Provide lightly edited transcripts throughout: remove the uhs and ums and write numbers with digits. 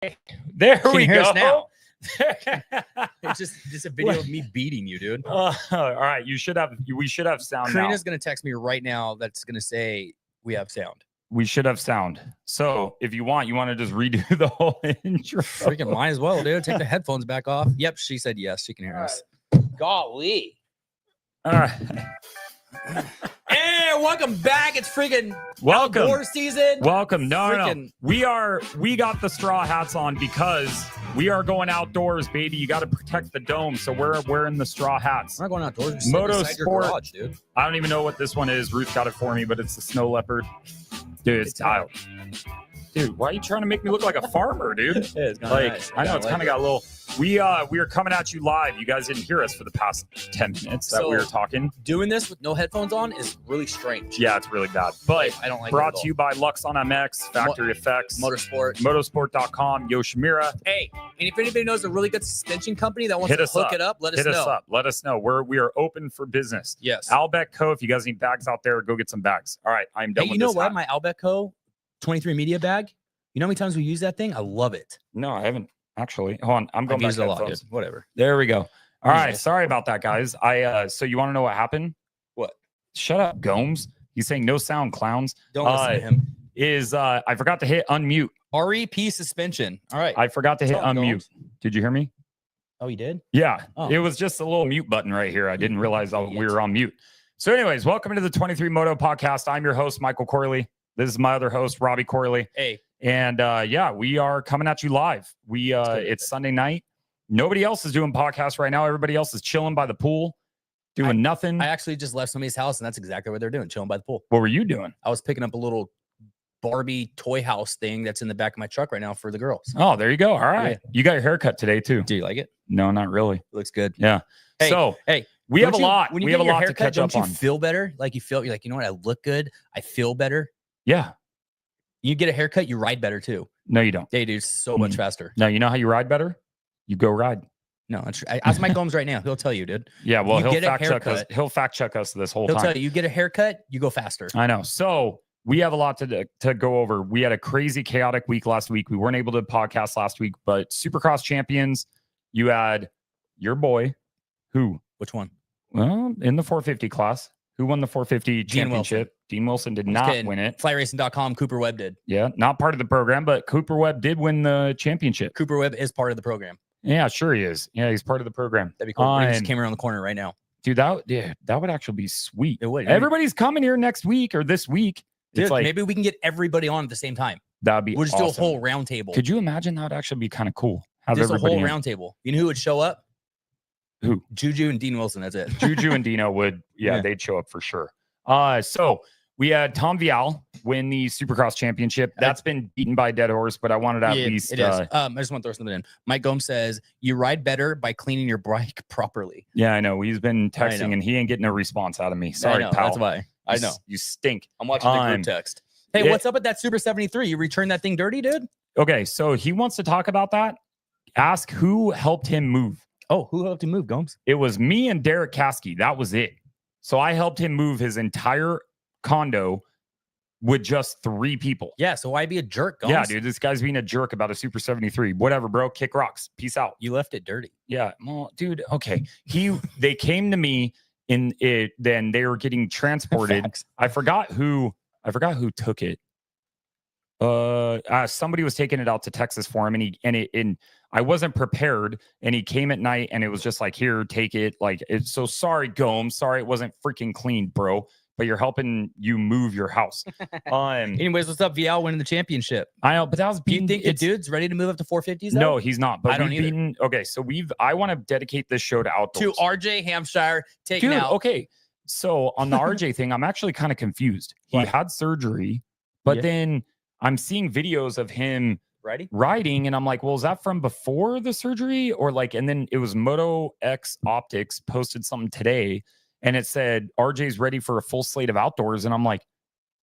There we go. Now? It's just a video of me beating you, dude. All right, we should have sound. Karina's gonna text me right now. That's gonna say we have sound. We should have sound. So if you want to just redo the whole intro. Freaking might as well, dude. Take the headphones back off. Yep, she said yes. She can hear us. Golly. All right. Hey, welcome back. It's freaking welcome outdoor season. Welcome. No. We got the straw hats on because we are going outdoors, baby. You got to protect the dome. So we're wearing the straw hats. We're not going outdoors. Moto Sport, garage, dude. I don't even know what this one is. Ruth got it for me, but it's the snow leopard. Dude, it's tiled. Dude, why are you trying to make me look like a farmer, dude? It's like, nice. I know it's kind of got a little. We are coming at you live. You guys didn't hear us for the past 10 minutes that we were talking. Doing this with no headphones on is really strange. Yeah, it's really bad. But I don't like brought to you by Lux on MX, Factory Effects, Motorsport, Motorsport.com, Yoshimura. Hey, and if anybody knows a really good suspension company that wants to hook it up, let us know. Let us know. We are open for business. Yes. Albec Co. If you guys need bags out there, go get some bags. All right, I'm done with this. You know what? My Albec Co. 23 media bag. You know how many times we use that thing? I love it. No, I haven't actually. Hold on, I'm going back to a lot, dude. Whatever. There we go. All right, sorry about that, guys. So you want to know what happened? What? Shut up, Gomes. He's saying no sound, clowns. Don't listen to him. I forgot to hit unmute. REP suspension. All right. I forgot to hit unmute. Gomes. Did you hear me? Oh, you did? Yeah. Oh. It was just a little mute button right here. I didn't realize we were on mute. So anyways, welcome to the 23 Moto podcast. I'm your host, Michael Corley. This is my other host, Robbie Corley. Hey. And we are coming at you live. It's Sunday night. Nobody else is doing podcasts right now. Everybody else is chilling by the pool, doing nothing. I actually just left somebody's house, and that's exactly what they're doing, chilling by the pool. What were you doing? I was picking up a little Barbie toy house thing that's in the back of my truck right now for the girls. Oh, there you go. All right. Yeah. You got your haircut today too. Do you like it? No, not really. It looks good. Yeah. Hey, we have a lot. When you have a lot haircut, to catch up on. Don't you feel better? Like you're like, you know what? I look good. I feel better. Yeah. You get a haircut, you ride better too. No, you don't. They do so much faster. No, you know how you ride better? You go ride. No, that's true. Ask Mike Gomes right now. He'll tell you, dude. Yeah, well, he'll fact check us. He'll fact check us this whole time. He'll tell you, you get a haircut, you go faster. I know. So we have a lot to go over. We had a crazy, chaotic week last week. We weren't able to podcast last week, but Supercross champions, you had your boy, who? Which one? Well, in the 450 class. Who won the 450 championship? Dean Wilson did not win it. FlyRacing.com, Cooper Webb did. Yeah, not part of the program, but Cooper Webb did win the championship. Cooper Webb is part of the program. Yeah, sure he is. Yeah, he's part of the program. That'd be cool. He just came around the corner right now. Dude, that would actually be sweet. It would. Everybody's coming here next week or this week. Dude, it's like, maybe we can get everybody on at the same time. That'd be We'll just awesome. do a whole round table. Could you imagine? That would actually be kind of cool. Have just a whole in. round table. You know who would show up? Who? Juju and Dean Wilson. That's it. Juju and Dino would, they'd show up for sure. So we had Tom Vial win the Supercross championship. That's been beaten by a dead horse, but I wanted to at least. It is. I just want to throw something in. Mike Gomes says you ride better by cleaning your bike properly. Yeah, I know. He's been texting and he ain't getting a response out of me. Sorry, pal. That's why. I know. You stink. I'm watching the group text. Hey, what's up with that Super 73? You returned that thing dirty, dude? Okay, so he wants to talk about that. Ask who helped him move. Oh, who helped him move, Gomes? It was me and Derek Caskey. That was it. So I helped him move his entire condo with just 3 people. Yeah, so why be a jerk, Gomes? Yeah, dude, this guy's being a jerk about a Super 73. Whatever, bro. Kick rocks. Peace out. You left it dirty. Yeah, well, dude, okay. They came to me in it, then they were getting transported. I forgot who took it. Somebody was taking it out to Texas for him, and I wasn't prepared, and he came at night, and it was just like, here, take it. Like, it's so sorry, Gomes. Sorry, it wasn't freaking clean, bro. But you're helping you move your house. Anyways, what's up, Vial winning the championship? I know, but that was beating. Do you think the dude's ready to move up to 450s? No, he's not. But I don't either. Okay, so I want to dedicate this show to outdoors. To RJ Hampshire, taking out. Okay, so on the RJ thing, I'm actually kind of confused. He had surgery, but then I'm seeing videos of him riding, and I'm like, well, is that from before the surgery or like? And then it was Moto X Optics posted something today. And it said, RJ's ready for a full slate of outdoors. And I'm like,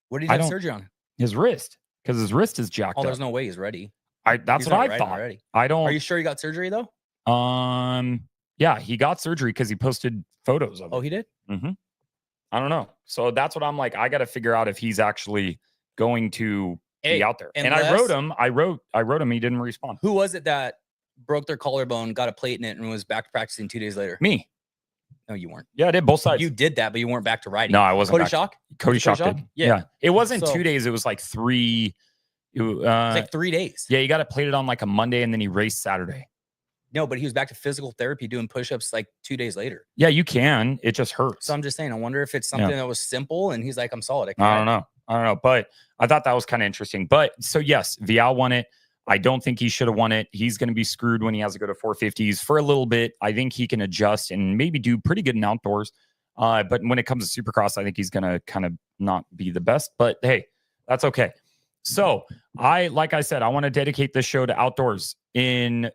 what did he have surgery on? His wrist. Because his wrist is jacked up. There's no way he's ready. That's what I thought. Already. I don't. Are you sure he got surgery, though? Yeah, he got surgery because he posted photos of it. Oh, he did? Mm-hmm. I don't know. So that's what I'm like. I got to figure out if he's actually going to be out there. And I wrote him. I wrote him. He didn't respond. Who was it that broke their collarbone, got a plate in it, and was back to practicing 2 days later? Me. No, you weren't. Yeah, I did both sides. You did that, but you weren't back to riding. No, I wasn't. Cody Shock? Cody Shock did. Yeah. It wasn't So- 2 days. It was like 3. It was like 3 days. Yeah, he got it plated on like a Monday, and then he raced Saturday. No, but he was back to physical therapy doing push-ups like 2 days later. Yeah, you can. It just hurts. So I'm just saying, I wonder if it's something that was simple and he's like, I'm solid. I don't know. But I thought that was kind of interesting. But so yes, Vial won it. I don't think he should have won it. He's going to be screwed when he has to go to 450s for a little bit. I think he can adjust and maybe do pretty good in outdoors. But when it comes to Supercross, I think he's going to kind of not be the best. But hey, that's okay. So like I said, I want to dedicate this show to outdoors. In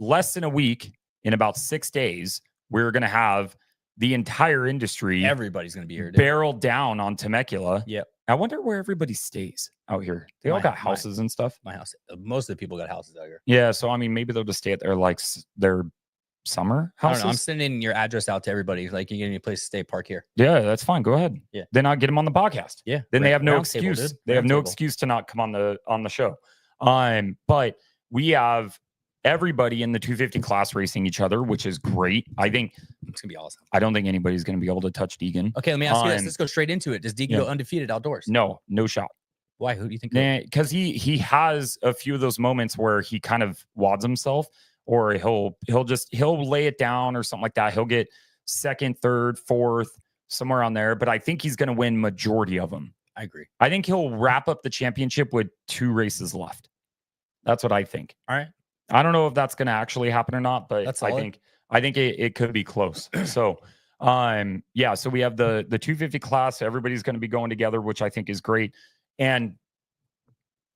less than a week, in about 6 days, we're going to have the entire industry. Everybody's going to be here. Barreled down on Temecula. Yep. I wonder where everybody stays out here. They all got houses and stuff. My house. Most of the people got houses out here. Yeah. So, I mean, maybe they'll just stay at their summer houses. I don't know. I'm sending your address out to everybody. Like, you get any place to stay, park here. Yeah, that's fine. Go ahead. Yeah. Then I'll get them on the podcast. Yeah. Then they have no excuse. They have no excuse to not come on the show. But we have everybody in the 250 class racing each other, which is great. I think it's gonna be awesome. I don't think anybody's gonna be able to touch Deegan. Okay, let me ask you this. Let's go straight into it. Does Deegan go undefeated outdoors? No shot. Why? Who do you think? Because he has a few of those moments where he kind of wads himself, or he'll lay it down or something like that. He'll get second, third, fourth, somewhere on there. But I think he's gonna win majority of them. I agree. I think he'll wrap up the championship with 2 races left. That's what I think. All right. I don't know if that's going to actually happen or not, but that's I think it could be close. So, yeah. So we have the 250 class. Everybody's going to be going together, which I think is great. And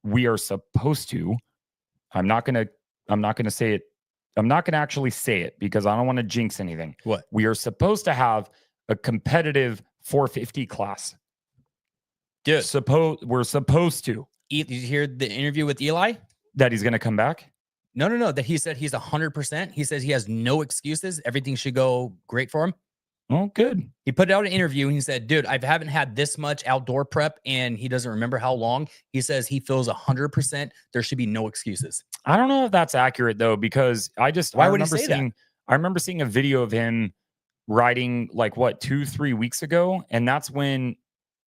we are supposed to. I'm not going to say it. I'm not going to actually say it because I don't want to jinx anything. What? We are supposed to have a competitive 450 class. Dude, we're supposed to. Did you hear the interview with Eli? That he's going to come back? No. That he said he's 100%. He says he has no excuses. Everything should go great for him. Oh, good. He put out an interview and he said, dude, I haven't had this much outdoor prep and he doesn't remember how long. He says he feels 100%. There should be no excuses. I don't know if that's accurate though, because I remember seeing a video of him riding like 2-3 weeks ago. And that's when,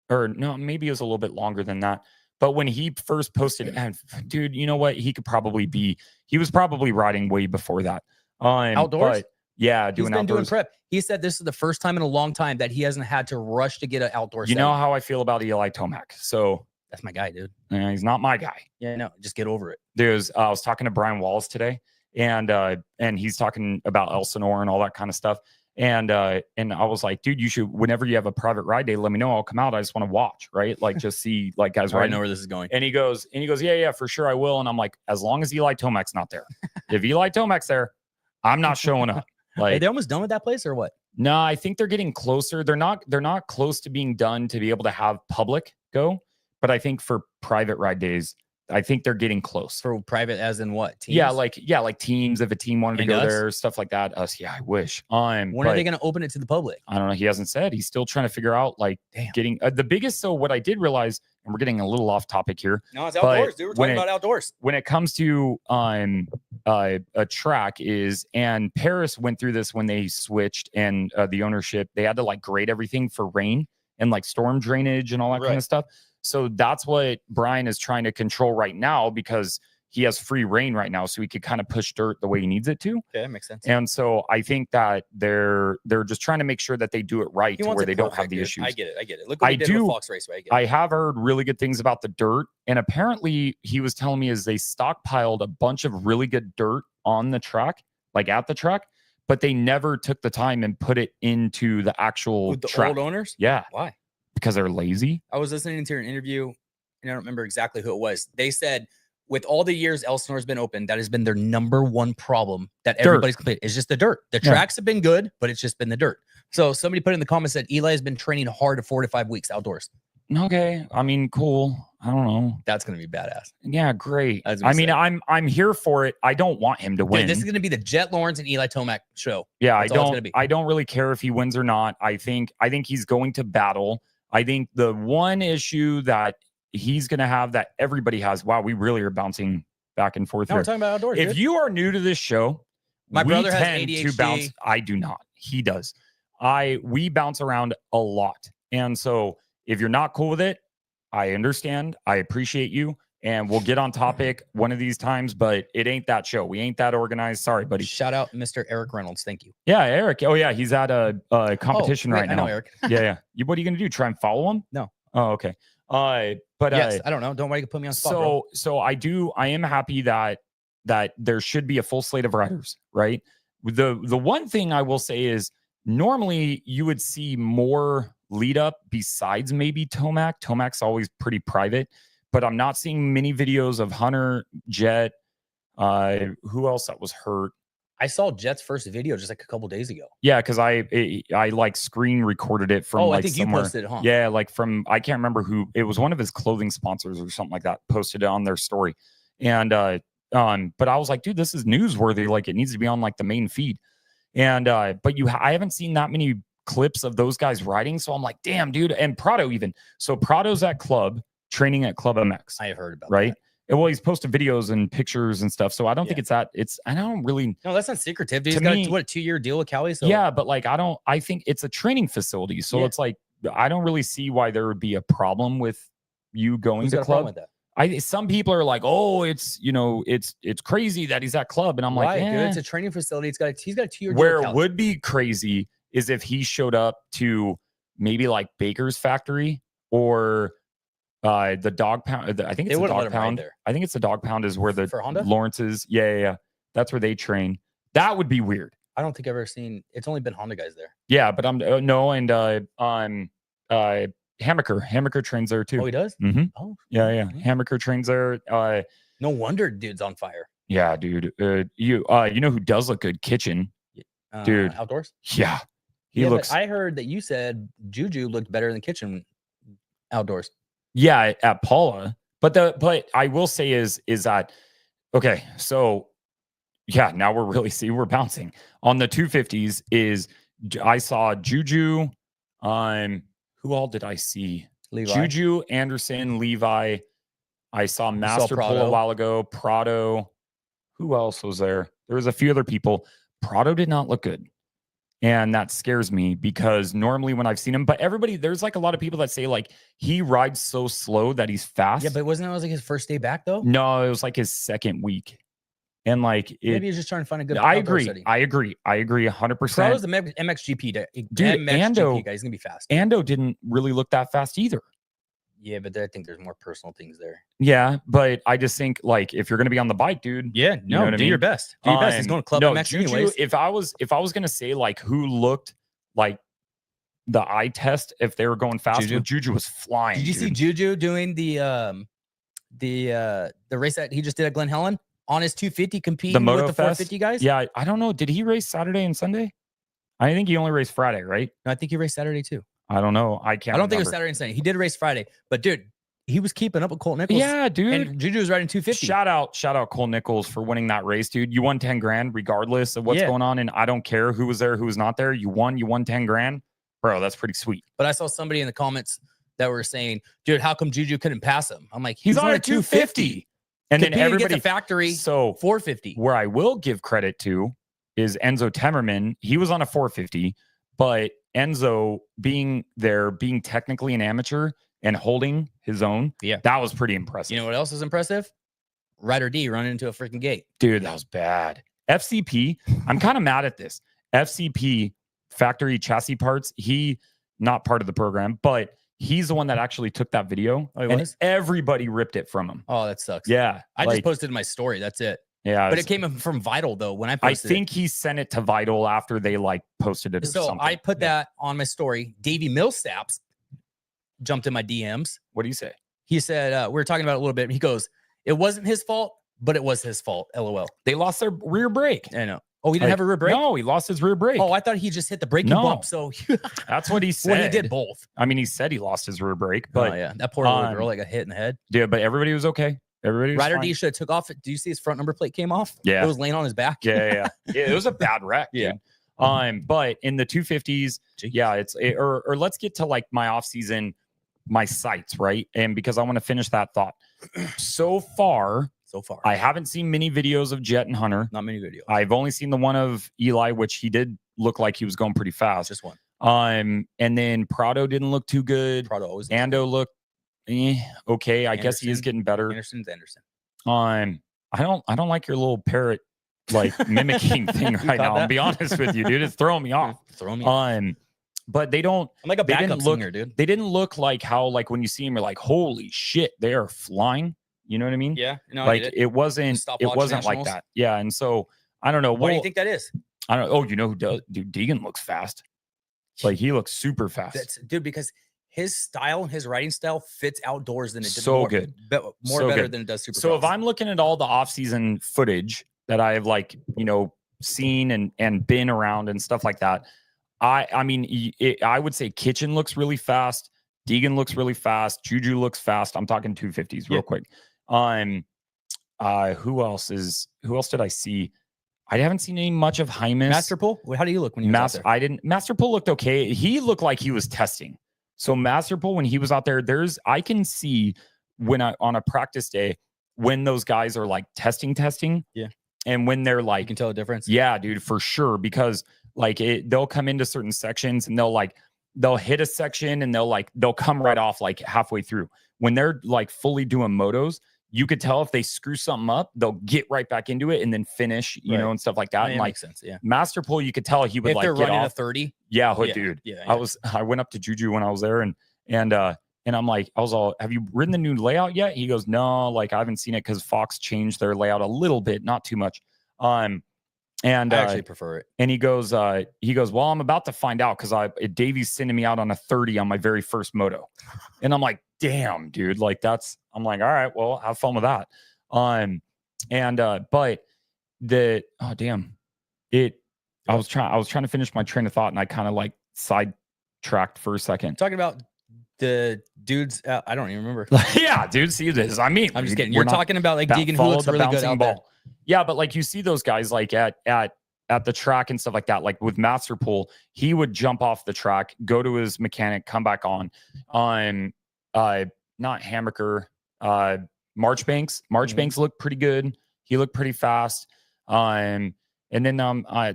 or no, maybe it was a little bit longer than that. But when he first posted, and dude, you know what? He was probably riding way before that. Outdoors? But yeah, he's been doing prep. He said this is the first time in a long time that he hasn't had to rush to get an outdoor You know how I feel about Eli Tomac. So that's my guy, dude. He's not my guy. Yeah, no, just get over it. I was talking to Brian Walls today, and he's talking about Elsinore and all that kind of stuff. And I was like, dude, you should, whenever you have a private ride day, let me know. I'll come out. I just want to watch, right? Like, just see like guys riding. I know where this is going. And he goes, yeah, for sure I will. And I'm like, as long as Eli Tomac's not there. If Eli Tomac's there, I'm not showing up. Like, are they almost done with that place or what? No, I think they're getting closer. They're not close to being done to be able to have public go. But I think for private ride days, I think they're getting close. For private as in what? Teams? Yeah, like teams. If a team wanted to go there, stuff like that. Us, yeah, I wish. When are they going to open it to the public? I don't know. He hasn't said. He's still trying to figure out getting the biggest. So what I did realize, and we're getting a little off topic here. No, it's outdoors, dude. We're talking about outdoors. When it comes to a track and Paris went through this when they switched and the ownership, they had to grade everything for rain and storm drainage and all that kind of stuff. So that's what Brian is trying to control right now because he has free reign right now. So he could kind of push dirt the way he needs it to. Okay, that makes sense. And so I think that they're just trying to make sure that they do it right to where they don't have the issues. I get it. Look what he did with Fox Raceway. I have heard really good things about the dirt. And apparently he was telling me they stockpiled a bunch of really good dirt on the track, at the track, but they never took the time and put it into the actual with the track. Old owners? Yeah. Why? Because they're lazy. I was listening to an interview, and I don't remember exactly who it was. They said, with all the years Elsinore's been open, that has been their number one problem that everybody's complaining. It's just the dirt. The tracks have been good, but it's just been the dirt. So somebody put in the comments that Eli has been training hard 4 to 5 weeks outdoors. Okay. I mean, cool. I don't know. That's going to be badass. Yeah, great. I mean, I'm here for it. I don't want him to win. Dude, this is going to be the Jet Lawrence and Eli Tomac show. Yeah, I don't really care if he wins or not. I think he's going to battle. I think the one issue that he's going to have that everybody has. Wow, we really are bouncing back and forth No, here. we're talking about outdoors. If you are new to this show, my brother has tend ADHD. to bounce. I do not. He does. We bounce around a lot. And so if you're not cool with it, I understand. I appreciate you. And we'll get on topic one of these times, but it ain't that show. We ain't that organized. Sorry, buddy. Shout out Mr. Eric Reynolds. Thank you. Yeah, Eric. Oh, yeah. He's at a competition right now. I know Eric. Yeah. What are you going to do? Try and follow him? No. Oh, okay. But yes, I don't know. Don't worry, you can put me on spot. So I am happy that there should be a full slate of riders, right? The one thing I will say is normally you would see more lead up besides maybe Tomac. Tomac's always pretty private, but I'm not seeing many videos of Hunter, Jet, who else that was hurt. I saw Jet's first video just like a couple days ago. Yeah, because I like screen recorded it from I think somewhere. You posted it, huh? Yeah, like from I can't remember who it was. One of his clothing sponsors or something like that posted it on their story, and but I was like, dude, this is newsworthy. Like it needs to be on like the main feed, and but I haven't seen that many clips of those guys riding, so I'm like, damn, dude. And Prado even. So Prado's at Club training at Club MX. I have heard about right. That. Well, he's posted videos and pictures and stuff. So I don't think it's that. I don't really. No, that's not secretive. Dude. He's got a 2-year deal with Cali. So yeah, but like I think it's a training facility. So it's like I don't really see why there would be a problem with you going to Club. With that? Some people are like, oh, it's it's crazy that he's at Club, and I'm like, dude, it's a training facility. He's got a 2-year deal. Where it would be crazy is if he showed up to maybe like Baker's factory or. The dog pound. I think it's the dog pound. I think it's the dog pound is where the Lawrence's. Yeah. That's where they train. That would be weird. I don't think I've ever seen. It's only been Honda guys there. Yeah, but I'm no, and Hammaker trains there too. Oh, he does. Mm-hmm. Oh, yeah. Hammaker trains there. No wonder dude's on fire. Yeah, dude. You know who does look good? Kitchen, dude. Outdoors. Yeah, he looks. I heard that you said Juju looked better than Kitchen outdoors. Yeah, at Paula. But I will say is that okay, so yeah, now we're bouncing. On the 250s is I saw Juju, who all did I see? Levi. Juju, Anderson, Levi. I saw Masterpool a while ago, Prado. Who else was there? There was a few other people. Prado did not look good. And that scares me because normally when I've seen him, but there's like a lot of people that say like he rides so slow that he's fast. Yeah, but wasn't that like his first day back though? No, it was like his second week. And like maybe he's just trying to find a good. I agree 100%. Prado's the MXGP dude. MXGP guy, he's gonna be fast. Ando didn't really look that fast either. Yeah, but I think there's more personal things there. Yeah, but I just think like if you're gonna be on the bike, dude. Yeah, no, do your best. Do your best. He's going to Club MX Juju, anyways. If I was gonna say like who looked like the eye test if they were going fast, Juju was flying. Did you see Juju doing the race that he just did at Glen Helen on his 250 competing with the 450 guys? Yeah, I don't know. Did he race Saturday and Sunday? I think he only raced Friday, right? No, I think he raced Saturday too. I don't know. I don't think it was Saturday and Sunday. He did race Friday, but dude, he was keeping up with Colt Nichols. Yeah, dude. And Juju was riding 250. Shout out Colt Nichols for winning that race, dude. You won 10 grand regardless of what's going on. And I don't care who was there, who was not there. You won 10 grand. Bro, that's pretty sweet. But I saw somebody in the comments that were saying, dude, how come Juju couldn't pass him? I'm like, he's on a 250. And then everybody factory 450. Where I will give credit to is Enzo Temmerman. He was on a 450, but Enzo being there, being technically an amateur and holding his own, that was pretty impressive. You know what else is impressive? Ryder D running into a freaking gate. Dude, that was bad. FCP, I'm kind of mad at this. FCP, factory chassis parts, he not part of the program, but he's the one that actually took that video. Oh, he was? Everybody ripped it from him. Oh, that sucks. Yeah. I just posted in my story. That's it. Yeah, but it came from Vital though. When I posted, I think he sent it to Vital after they like posted it. So I put that on my story. Davey Millsaps jumped in my DMs. What do you say? He said we were talking about it a little bit. He goes, "It wasn't his fault, but it was his fault." LOL. They lost their rear brake. I know. Oh, he didn't have a rear brake? No, he lost his rear brake. Oh, I thought he just hit the braking bump. So that's what he said. Well, he did both. I mean, he said he lost his rear brake, but yeah, that poor little girl got hit in the head. Yeah, but everybody was okay. Everybody was Ryder fine. D should have took off. Do you see his front number plate came off? Yeah, it was laying on his back. Yeah, it was a bad wreck. Yeah. But in the 250s, or let's get to like my off season my sights, right? And because I want to finish that thought. So far, I haven't seen many videos of Jet and Hunter. Not many videos. I've only seen the one of Eli, which he did look like he was going pretty fast. Just one. And then Prado didn't look too good. Prado always Ando looked okay. I guess he is getting better. Anderson. I don't like your little parrot like mimicking thing right now. I'll be honest with you, dude. It's throwing me off. But they don't. I'm like a backup singer, dude. They didn't look like how like when you see them, you're like, holy shit, they are flying. You know what I mean? Yeah. No, like it wasn't like that. Yeah. And so I don't know. Why do you think that is? I don't know. Oh, you know who does? Dude, Deegan looks fast. Like he looks super fast. Dude, because his style and his riding style fits outdoors than it did. So good. More better than it does Supercross. So if I'm looking at all the off-season footage that I have like, seen and been around and stuff like that, I mean, I would say Kitchen looks really fast. Deegan looks really fast. Juju looks fast. I'm talking 250s real quick. Who else did I see? I haven't seen any much of Hymas. Masterpool? How do you look when you was out there? Masterpool looked okay. He looked like he was testing. So Masterpool, when he was out there, I can see on a practice day when those guys are like testing. Yeah. And when they're like, you can tell the difference. Yeah, dude, for sure. Because like they'll come into certain sections and they'll hit a section and they'll come right off like halfway through. When they're like fully doing motos, you could tell if they screw something up, they'll get right back into it and then finish, and stuff like that. Yeah, and like makes sense. Yeah. Masterpool, you could tell he would if like they're get running off. a 30. Yeah, dude. Yeah. I went up to Juju when I was there and I'm like, I was all, have you ridden the new layout yet? He goes, no, like I haven't seen it because Fox changed their layout a little bit, not too much. And I actually prefer it. And he goes, well, I'm about to find out because Davey's sending me out on a 30 on my very first moto. And I'm like, damn, dude, like I'm like, all right, well, have fun with that. But I was trying to finish my train of thought and I kind of like sidetracked for a second. Talking about the dudes, I don't even remember. Yeah, dude, see this. I mean, I'm just kidding. You're talking about like Deegan, who looks really good out there. Yeah, but like you see those guys like at the track and stuff like that. Like with Masterpool, he would jump off the track, go to his mechanic, come back on. Not Hammaker, Marchbanks. Marchbanks looked pretty good. He looked pretty fast. And then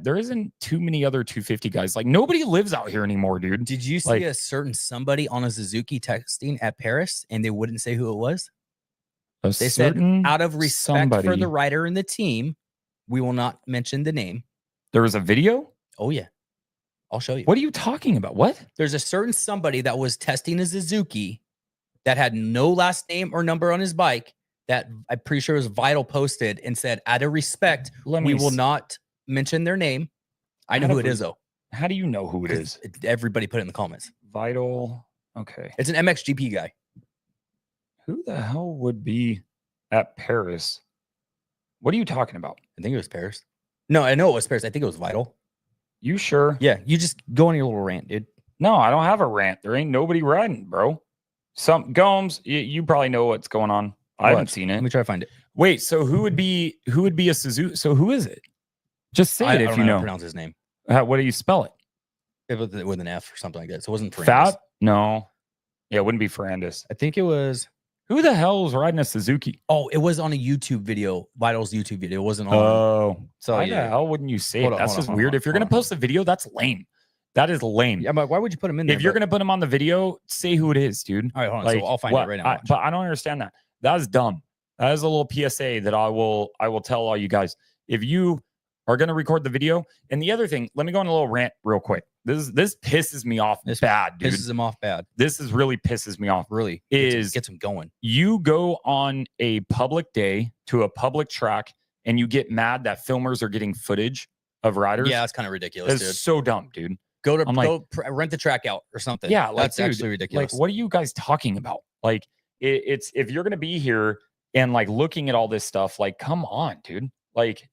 there isn't too many other 250 guys. Like nobody lives out here anymore, dude. Did you see a certain somebody on a Suzuki testing at Paris and they wouldn't say who it was? They said, out of respect for the rider and the team, we will not mention the name. There was a video? Oh, yeah. I'll show you. What are you talking about? What? There's a certain somebody that was testing a Suzuki that had no last name or number on his bike that I'm pretty sure was Vital posted and said, out of respect, we will not mention their name. I know who it is, though. How do you know who it is? Everybody put it in the comments. Vital. Okay. It's an MXGP guy. Who the hell would be at Paris? What are you talking about? I think it was Paris. No, I know it was Paris. I think it was Vital. You sure? Yeah, you just go on your little rant, dude. No, I don't have a rant. There ain't nobody riding, bro. Gomes, you probably know what's going on. I haven't seen it. Let me try to find it. Wait, so who would be a Suzuki? So who is it? Just say it if you know. How to pronounce his name. What do you spell it? With an F or something like that. So it wasn't Ferrandis. Fat? No. Yeah, it wouldn't be Ferrandis. I think it was. Who the hell was riding a Suzuki? Oh, it was on a YouTube video. Vital's YouTube video. It wasn't on. Oh. So why the hell wouldn't you say it? That's just weird. If you're going to post a video, that's lame. That is lame. Yeah, but why would you put him in there? If you're going to put him on the video, say who it is, dude. All right, hold on. So I'll find it right now. But I don't understand that. That is dumb. That is a little PSA that I will tell all you guys. If you are going to record the video, and the other thing, let me go on a little rant real quick. This pisses me off bad, dude. Pisses him off bad. This is really pisses me off. Really gets him going. You go on a public day to a public track and you get mad that filmers are getting footage of riders. Yeah, that's kind of ridiculous, dude. It's so dumb, dude. Go rent the track out or something. Yeah, that's actually ridiculous. Like, what are you guys talking about? Like, it's if you're gonna be here and like looking at all this stuff, like, come on, dude. Like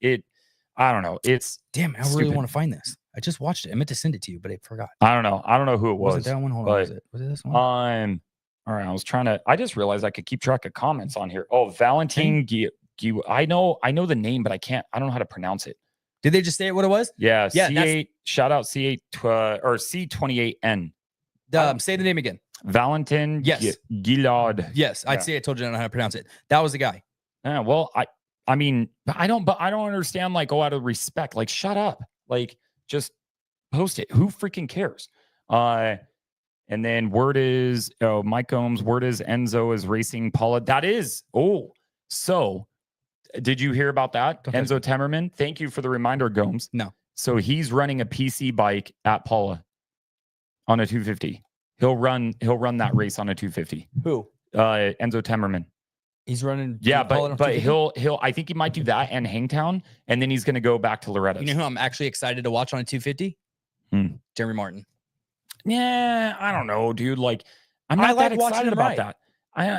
I don't know. It's damn. I really want to find this. I just watched it. I meant to send it to you, but I forgot. I don't know who it was. Was it that one? Hold on. Was it this one? All right. I just realized I could keep track of comments on here. Oh, Valentin I know the name, but I don't know how to pronounce it. Did they just say what it was? Yeah. C8. Shout out C8 or C28N. Say the name again. Valentin Yes. Gillard. Yes, I'd say I told you I don't know how to pronounce it. That was the guy. Yeah, well, I mean, I don't understand, like, out of respect, like, shut up. Like, just post it. Who freaking cares? And then word is, Mike Gomes, word is Enzo is racing Paula. That is, so did you hear about that? Enzo Temmerman. Thank you for the reminder, Gomes. No. So he's running a PC bike at Paula on a 250. He'll run that race on a 250. Who? Enzo Temmerman. He's running. Yeah, but he'll I think he might do that and Hangtown, and then he's going to go back to Loretta's. You know who I'm actually excited to watch on a 250? Jeremy Martin. Yeah, I don't know, dude. Like, I'm not that excited about that.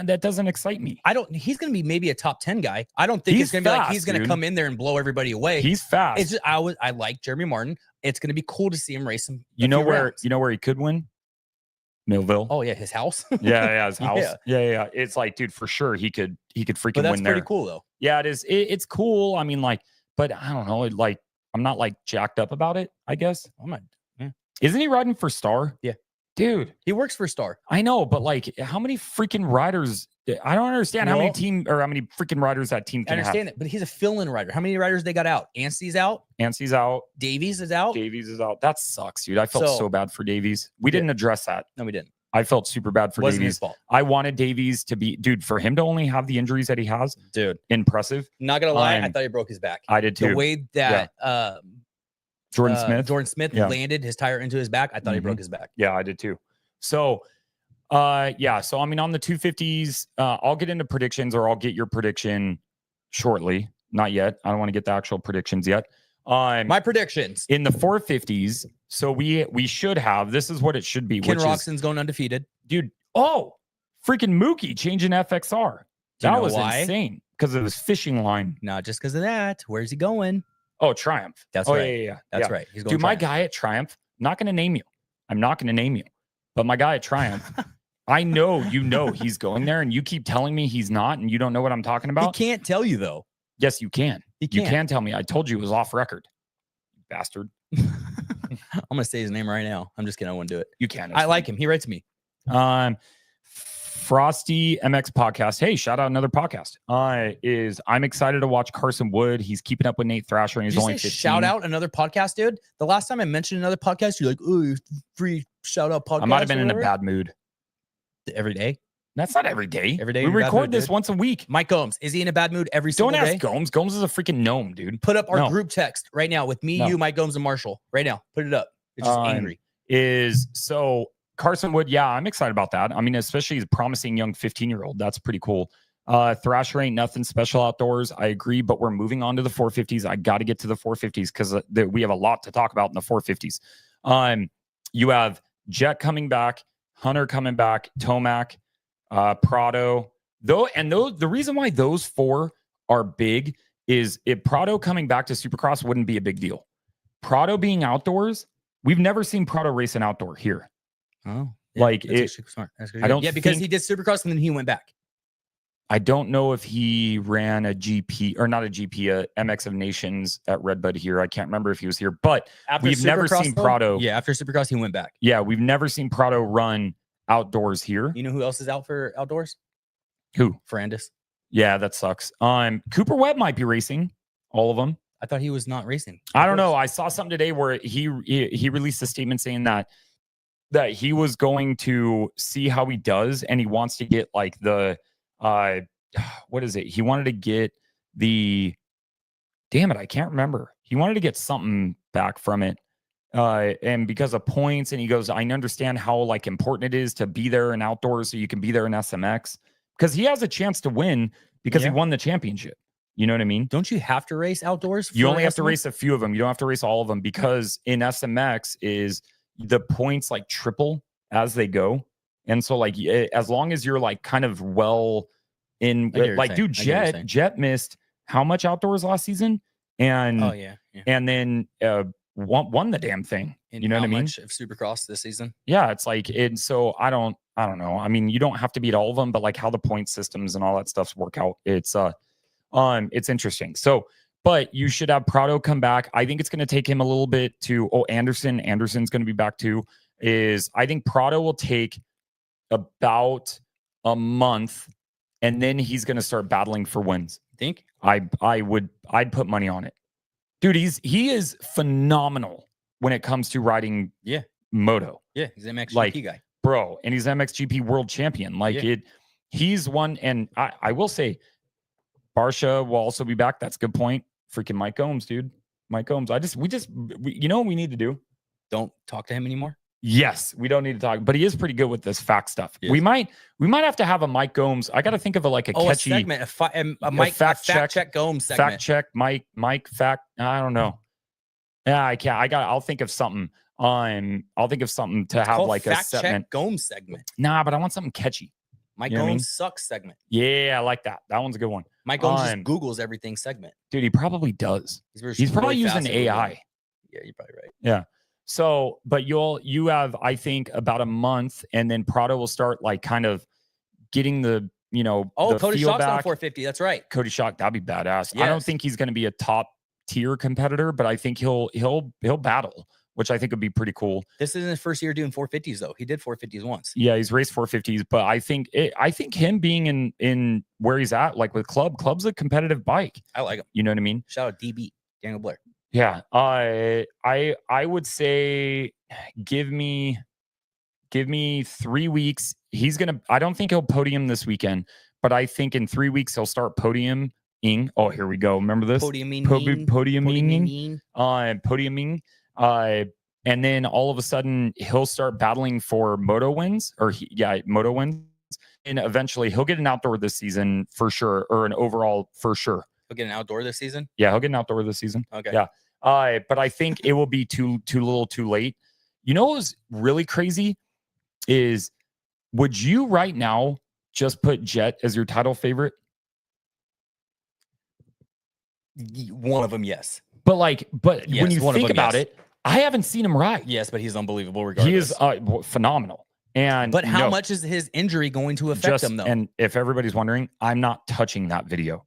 That doesn't excite me. He's going to be maybe a top 10 guy. I don't think it's going to be like he's going to come in there and blow everybody away. He's fast. It's just, I like Jeremy Martin. It's going to be cool to see him race him. You know where he could win? Millville. Oh yeah, his house. yeah, his house. Yeah. It's like, dude, for sure he could freaking win there. That's pretty cool though. Yeah, it is. It's cool. I mean, like, but I don't know. Like, I'm not like jacked up about it, I guess. I'm not. Yeah. Isn't he riding for Star? Yeah. Dude, he works for Star. I know, but like, how many freaking riders? I don't understand how many freaking riders that team can have. I understand it, but he's a fill-in rider. How many riders they got out? Anstey's out. Davies is out. That sucks, dude. I felt so bad for Davies. We didn't address that. No, we didn't. I felt super bad for Wasn't Davies. his fault. I wanted Davies to be, dude, for him to only have the injuries that he has. Dude, impressive. Not gonna lie, I thought he broke his back. I did too. The way that Jordan Smith landed his tire into his back, I thought he broke his back. Yeah, I did too. So, so I mean, on the 250s, I'll get into predictions, or I'll get your prediction shortly. Not yet. I don't want to get the actual predictions yet. My predictions in the 450s. So we should have. This is what it should be. Ken Roxon's going undefeated, dude. Oh, freaking Mookie changing FXR. That was insane because of his fishing line. Not just because of that. Where's he going? Oh, Triumph. That's right. Yeah. That's right. He's going. Dude, my guy at Triumph. Not going to name you. I'm not going to name you. But my guy at Triumph, I know he's going there, and you keep telling me he's not, and you don't know what I'm talking about. He can't tell you though. Yes, you can. You can tell me. I told you it was off record. Bastard. I'm gonna say his name right now. I'm just kidding. I wouldn't do it. You can. I like him. He writes me. Frosty MX podcast. Hey, shout out another podcast. I'm excited to watch Carson Wood. He's keeping up with Nate Thrasher, and he's only 15. Shout out another podcast, dude. The last time I mentioned another podcast, you're like, "Oh, free shout out podcast." I might have been in a bad mood. Every day. That's not every day. Every day we record this once a week. Mike Gomes, is he in a bad mood every single day? Don't ask Gomes. Gomes is a freaking gnome, dude. Put up our group text right now with me, you, Mike Gomes, and Marshall. Right now, put it up. It's just angry. So Carson Wood, yeah, I'm excited about that. I mean, especially he's a promising young 15-year-old. That's pretty cool. Thrasher ain't nothing special outdoors. I agree, but we're moving on to the 450s. I got to get to the 450s because we have a lot to talk about in the 450s. You have Jet coming back, Hunter coming back, Tomac, Prado. The reason why those four are big is if Prado coming back to Supercross wouldn't be a big deal. Prado being outdoors, we've never seen Prado race an outdoor here. Oh, yeah, like that's smart. That's I don't. Yeah, because he did Supercross and then he went back. I don't know if he ran a GP or not a GP, a MX of Nations at Redbud here. I can't remember if he was here, but we've never seen Prado. Yeah, after Supercross, he went back. Yeah, we've never seen Prado run outdoors here. You know who else is out for outdoors? Who? Ferrandis. Yeah, that sucks. Cooper Webb might be racing all of them. I thought he was not racing. I don't know. I saw something today where he released a statement saying that he was going to see how he does, and he wants to get like the what is it? He wanted to get the damn it, I can't remember. He wanted to get something back from it. And because of points, and he goes, I understand how like important it is to be there in outdoors so you can be there in SMX because he has a chance to win because he won the championship. You know what I mean? Don't you have to race outdoors? You only have to race a few of them. You don't have to race all of them because in SMX is the points like triple as they go. And so like, as long as you're like kind of well in like, dude, Jet missed how much outdoors last season? And and then won the damn thing. You know what I mean? Much of Supercross this season. Yeah, it's like so I don't know. I mean, you don't have to beat all of them, but like how the point systems and all that stuff's work out. It's interesting. So, but you should have Prado come back. I think it's going to take him a little bit to Anderson's going to be back too. I think Prado will take about a month, and then he's going to start battling for wins. Think? I'd put money on it. Dude, he is phenomenal when it comes to riding moto. Yeah, he's an MXGP guy. Bro, and he's MXGP world champion. He's one, and I will say Barsha will also be back. That's a good point. Freaking Mike Gomes, dude. Mike Gomes. You know what we need to do? Don't talk to him anymore. Yes, we don't need to talk, but he is pretty good with this fact stuff. We might have to have a Mike Gomes. I got to think of a catchy segment, a fact check Gomes segment. Fact check Mike fact. I don't know. Yeah, I can't. I'll think of something. I'll think of something to have like a segment. Gomes segment. Nah, but I want something catchy. Mike Gomes sucks segment. Yeah, I like that. That one's a good one. Mike Gomes just Googles everything segment. Dude, he probably does. He's probably using AI. Yeah, you're probably right. Yeah. So, but you have, I think, about a month, and then Prado will start kind of getting the Cody Schock's on 450. That's right. Cody Schock, that'd be badass. Yes. I don't think he's going to be a top tier competitor, but I think he'll battle, which I think would be pretty cool. This isn't his first year doing 450s though. He did 450s once. Yeah, he's raced 450s, but I think him being in where he's at, like with Club's a competitive bike. I like him. You know what I mean? Shout out DB Daniel Blair. Yeah, I would say give me 3 weeks. I don't think he'll podium this weekend, but I think in 3 weeks he'll start podiuming. Oh, here we go. Remember this? Podiuming. And then all of a sudden he'll start battling for moto wins, moto wins, and eventually he'll get an outdoor this season for sure, or an overall for sure. He'll get an outdoor this season. Yeah, he'll get an outdoor this season. Okay. Yeah. But I think it will be too little too late. You know what was really crazy is, would you right now just put Jet as your title favorite? One of them, yes. But yes, when you think about it, I haven't seen him ride. Yes, but he's unbelievable regardless. He is phenomenal. But how much is his injury going to affect him though? And if everybody's wondering, I'm not touching that video.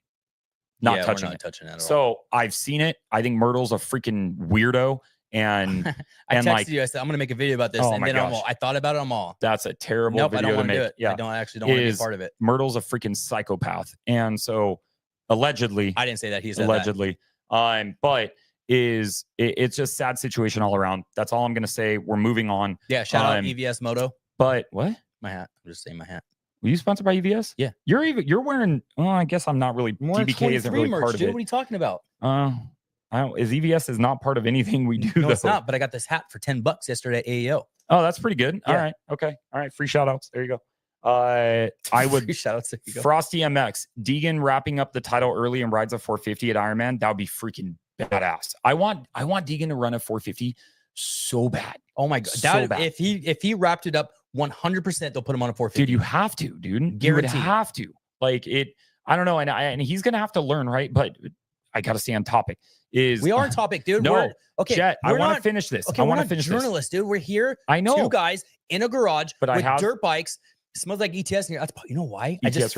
Not touching it at all. So I've seen it. I think Myrtle's a freaking weirdo. And I texted you. I said I'm gonna make a video about this, and then I thought about it. I'm all. That's a terrible video I don't to want make. To do it. Yeah, I don't want to be a part of it. Myrtle's a freaking psychopath, and so allegedly, I didn't say that. He said allegedly. But it's just sad situation all around. That's all I'm gonna say. We're moving on. Yeah. Shout out EVS Moto. But what? My hat. I'm just saying my hat. Were you sponsored by EVS? Yeah. You're wearing. Well, I guess I'm not really. DBK isn't really merch, part of it. What are you talking about? EVS is not part of anything we do. No, it's not. But I got this hat for $10 yesterday at AEO. Oh, that's pretty good. Yeah. All right. Okay. All right. Free shout outs. There you go. I would free shout outs. There you go. Frosty MX Deegan wrapping up the title early and rides a 450 at Ironman. That would be freaking badass. I want Deegan to run a 450 so bad. Oh my god. So bad. If he wrapped it up 100%, they'll put him on a 450. Dude, you have to, dude. Guaranteed. You would have to. I don't know, and he's gonna have to learn, right? But I gotta stay on topic. We are on topic, dude. No, Jet, I want to finish this. Okay, I want to finish journalists, dude. We're here. I know. Two guys in a garage with dirt bikes. It smells like ETS in here. You know why? I just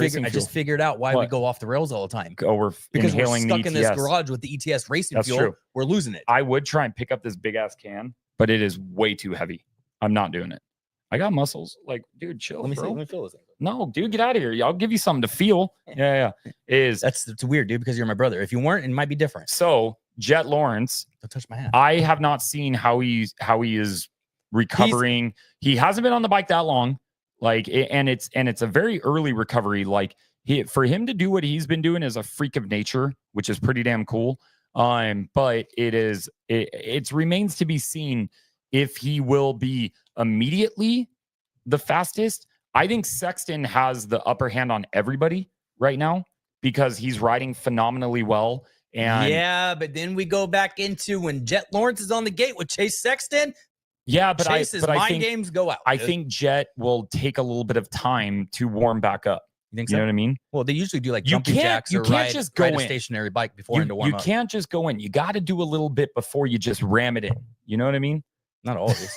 figured out why we go off the rails all the time. Because we're stuck in this garage with the ETS racing fuel. True. We're losing it. I would try and pick up this big ass can, but it is way too heavy. I'm not doing it. I got muscles. Dude, chill. Let me see. Let me feel this thing. No, dude, get out of here. I'll give you something to feel. Yeah. It's weird, dude, because you're my brother. If you weren't, it might be different. So Jet Lawrence, don't touch my hand. I have not seen how he is recovering. He hasn't been on the bike that long. And it's a very early recovery. For him to do what he's been doing is a freak of nature, which is pretty damn cool. But it remains to be seen if he will be immediately the fastest. I think Sexton has the upper hand on everybody right now because he's riding phenomenally well. And yeah, but then we go back into when Jet Lawrence is on the gate with Chase Sexton. Yeah, but Chase's mind games go out. I think Jet will take a little bit of time to warm back up. You think so? You know what I mean? Well, they usually do jumping jacks or ride a stationary bike before to warm up. You can't just go in. You got to do a little bit before you just ram it in. You know what I mean? Not always.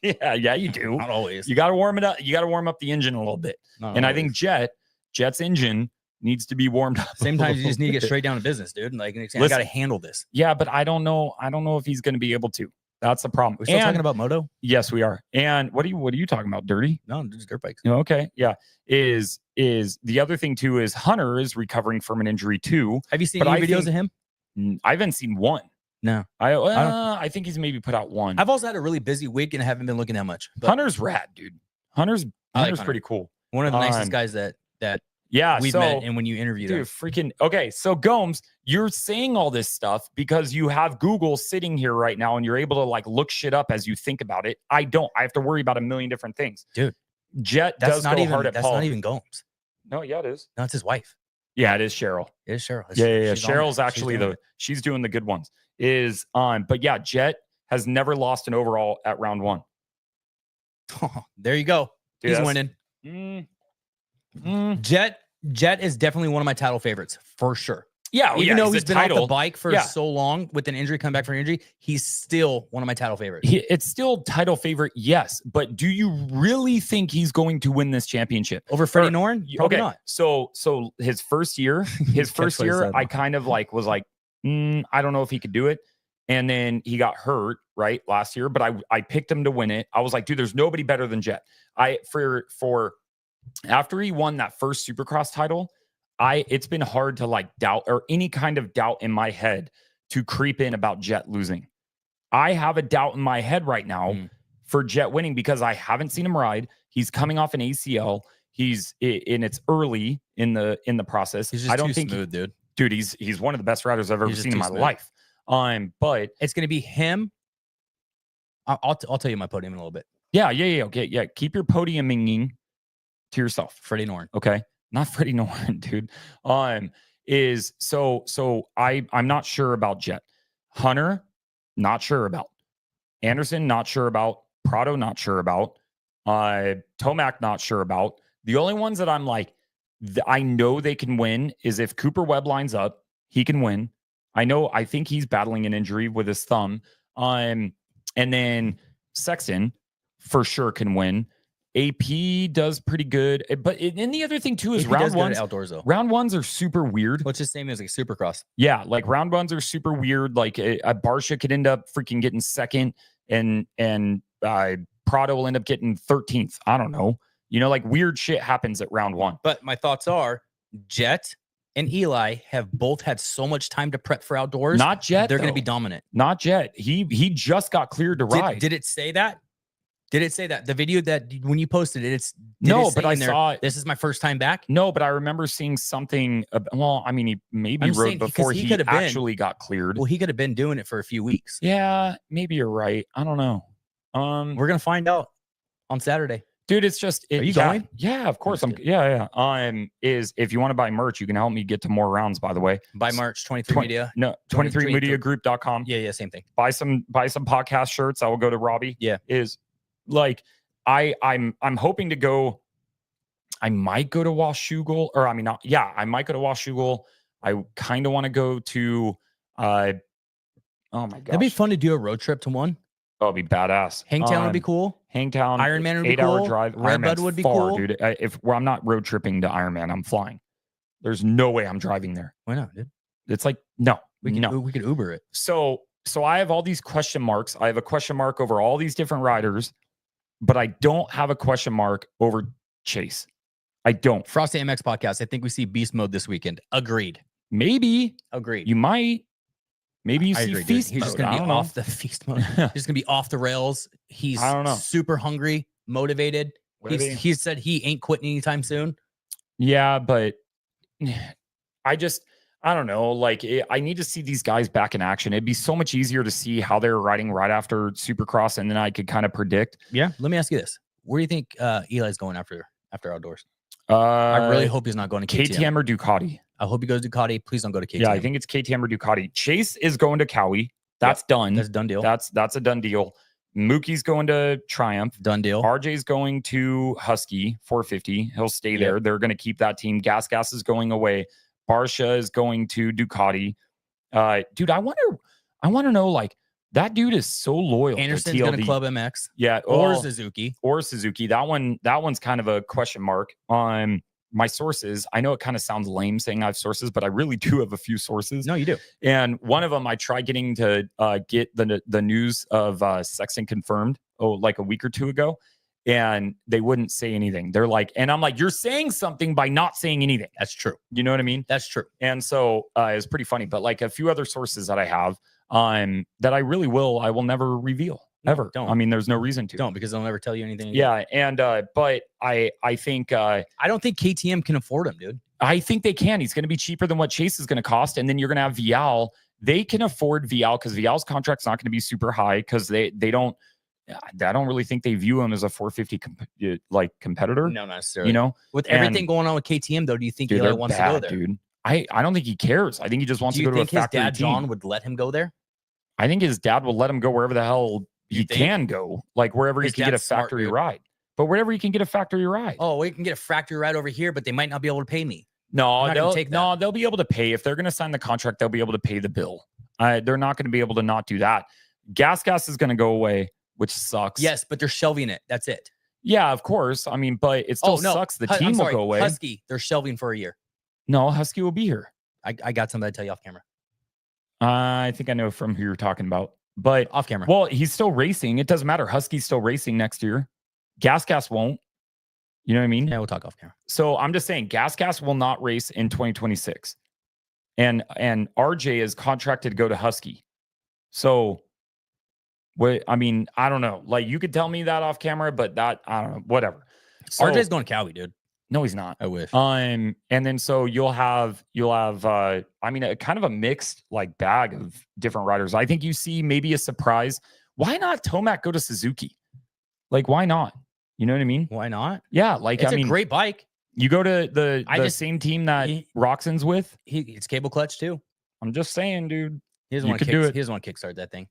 yeah, you do. Not always. You got to warm it up. You got to warm up the engine a little bit. I think Jet's engine needs to be warmed up. Sometimes you just need to get straight down to business, dude. I got to handle this. Yeah, but I don't know if he's going to be able to. That's the problem. We're still talking about Moto? Yes, we are. And what are you talking about? Dirty? No, just dirt bikes. Okay. Yeah. Is the other thing too is Hunter is recovering from an injury too. Have you seen any videos of him? I haven't seen one. No. I think he's maybe put out one. I've also had a really busy week and I haven't been looking that much. Hunter's rad, dude. Hunter's pretty cool. One of the nicest guys that we've met, and when you interviewed him. Freaking okay. So Gomes, you're saying all this stuff because you have Google sitting here right now and you're able to like look shit up as you think about it. I don't. I have to worry about a million different things. Dude, Jet does go hard at That's Paul. not even Gomes. No, yeah, it is. No, it's his wife. Yeah, it is Cheryl. It is Cheryl. Yeah. Cheryl's actually she's doing the good ones. But yeah, Jet has never lost an overall at round 1. Oh, there you go. Dude, he's winning. Jet is definitely one of my title favorites for sure. Yeah, even though he's been off the bike for so long with an injury, coming back from an injury, he's still one of my title favorites. It's still title favorite, yes. But do you really think he's going to win this championship over Freddie Norn? Probably not. So his first year, I kind of like was like, I don't know if he could do it. And then he got hurt right last year, but I picked him to win it. I was like, dude, there's nobody better than Jet. After he won that first Supercross title, it's been hard to like doubt or any kind of doubt in my head to creep in about Jet losing. I have a doubt in my head right now for Jet winning because I haven't seen him ride. He's coming off an ACL. It's early in the process. He's just too smooth, dude. He's one of the best riders I've ever seen in my life. But it's gonna be him. I'll tell you my podium in a little bit. Yeah. Okay. Yeah. Keep your podiuming to yourself. Freddie Norn. Okay. Not Freddie Norn, dude. I'm not sure about Jet. Hunter, not sure about. Anderson, not sure about. Prado, not sure about. Tomac, not sure about. The only ones that I'm like, I know they can win is if Cooper Webb lines up, he can win. I think he's battling an injury with his thumb. And then Sexton for sure can win. AP does pretty good, but the other thing too is round ones outdoors though. Round ones are super weird. What's the same as like Supercross? Yeah, like round ones are super weird. Like a Barsha could end up freaking getting second, and Prado will end up getting 13th. I don't know. Like weird shit happens at round 1. But my thoughts are Jet and Eli have both had so much time to prep for outdoors. Not Jet. They're going to be dominant. Not Jet. He just got cleared to ride. Did it say that? Did it say that? The video that when you posted it, but I saw it. This is my first time back. No, but I remember seeing something. He maybe rode before he actually got cleared. Well, he could have been doing it for a few weeks. Yeah, maybe you're right. I don't know. We're gonna find out on Saturday. Dude, it's just. Are you going? Yeah, of course. Yeah. If you want to buy merch, you can help me get to more rounds. By the way, buy merch. 23 Media. No, 23mediagroup.com. Yeah, same thing. Buy some podcast shirts. I will go to Robbie. Yeah, like I'm hoping to go. I might go to Washougal, or I might go to Washougal. I kind of want to go to. Oh my god, that'd be fun to do a road trip to one. Oh, it'd be badass. Hangtown would be cool. Hangtown, Ironman would be cool. 8-hour drive. Redbud would be cool, dude. I'm not road tripping to Ironman, I'm flying. There's no way I'm driving there. Why not, dude? It's like no. We could Uber it. So I have all these question marks. I have a question mark over all these different riders, but I don't have a question mark over Chase. I don't. Frosty MX podcast. I think we see beast mode this weekend. Agreed. Maybe. Agreed. You might. Maybe you see agree, feast He's mode. just going to be off the feast mode. He's just going to be off the rails. He's super hungry, motivated. He said he ain't quitting anytime soon. Yeah, but I don't know. Like, I need to see these guys back in action. It'd be so much easier to see how they're riding right after Supercross, and then I could kind of predict. Yeah. Let me ask you this: where do you think Eli's going after outdoors? I really hope he's not going to KTM or Ducati. I hope he goes to Ducati. Please don't go to KTM. Yeah, I think it's KTM or Ducati. Chase is going to Cowie. That's done. That's a done deal. That's a done deal. Mookie's going to Triumph. Done deal. RJ's going to Husky 450. He'll stay there. They're going to keep that team. Gas is going away. Barsha is going to Ducati. Dude, I want to know, like, that dude is so loyal. Anderson's going to Club MX. Yeah. Or Suzuki. That one's kind of a question mark. my sources, I know it kind of sounds lame saying I have sources, but I really do have a few sources. No, you do. And one of them, I tried getting to get the news of Sexton confirmed, like a week or two ago. And they wouldn't say anything. They're like, and I'm like, you're saying something by not saying anything. That's true. You know what I mean? That's true. And so it's pretty funny. But like a few other sources that I have that I will never reveal. Ever. Don't. I mean, there's no reason to. Don't, because they'll never tell you anything again. Yeah. And but I think I don't think KTM can afford him, dude. I think they can. He's going to be cheaper than what Chase is going to cost. And then you're going to have Vial. They can afford Vial because Vial's contract's not going to be super high because they don't. I don't really think they view him as a 450 competitor. No, not necessarily. You know, with everything going on with KTM, though, do you think he wants to go there? Dude, I don't think he cares. I think he just wants to go to a factory. Do you think his dad team. John would let him go there? I think his dad will let him go wherever the hell he can go, like wherever he can get a factory ride. But wherever he can get a factory ride. Oh, we can get a factory ride over here, but they might not be able to pay me. No, they'll be able to pay. If they're going to sign the contract, they'll be able to pay the bill. They're not going to be able to not do that. Gas is going to go away, which sucks. Yes, but they're shelving it. That's it. Yeah, of course. I mean, but it still sucks. The team will go away. Husky, they're shelving for a year. No, Husky will be here. I got somebody to tell you off camera. I think I know from who you're talking about. But off camera. Well, he's still racing. It doesn't matter. Husky's still racing next year. Gas won't. You know what I mean? Yeah, we'll talk off camera. So I'm just saying Gas will not race in 2026. And RJ is contracted to go to Husky. So I mean, I don't know. Like you could tell me that off camera, but that I don't know. Whatever. So, RJ's going to Cowie, dude. No, he's not. I wish. And then so you'll have I mean a kind of a mixed like bag of different riders. I think you see maybe a surprise. Why not Tomac go to Suzuki? Like why not? You know what I mean? Why not? Yeah, like it's a great bike. You go to the same team that Roxon's with. It's cable clutch too. I'm just saying, dude. He doesn't want to kickstart that thing.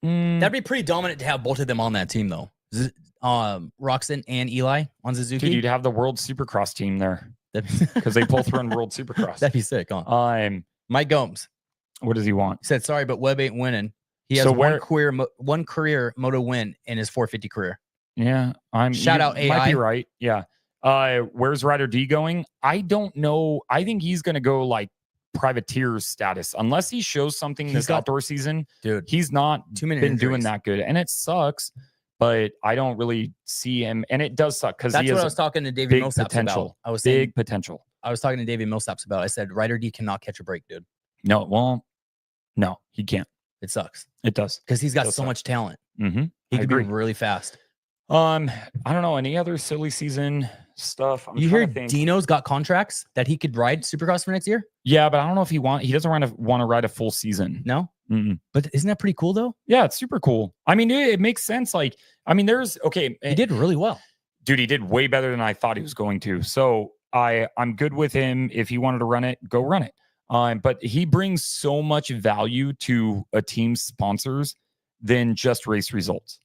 That'd be pretty dominant to have both of them on that team though. Roxon and Eli on Suzuki. Dude, you'd have the World Supercross team there because they both run World Supercross. That'd be sick, huh? Mike Gomes. What does he want? He said, sorry, but Webb ain't winning. He has one career Moto win in his 450 career. Yeah. Shout out AI. Might be right. Yeah. Where's Ryder D going? I don't know. I think he's going to go like privateer status unless he shows something this outdoor season. Dude, he's not been doing that good. And it sucks. But I don't really see him, and it does suck because that's what I was talking to Davey Millsaps about. I was saying potential. I was talking to Davey Millsaps about. I said Ryder D cannot catch a break, dude. No, he can't. It sucks. It does because he's got so much talent. Mm-hmm. He can go really fast. I don't know any other silly season stuff. You hear Dino's got contracts that he could ride Supercross for next year? Yeah, but I don't know if he doesn't want to ride a full season. No. Mm-mm. But isn't that pretty cool though? Yeah, it's super cool. I mean, it makes sense. Like, I mean, he did really well. Dude, he did way better than I thought he was going to. So I'm good with him. If he wanted to run it, go run it. But he brings so much value to a team's sponsors than just race results.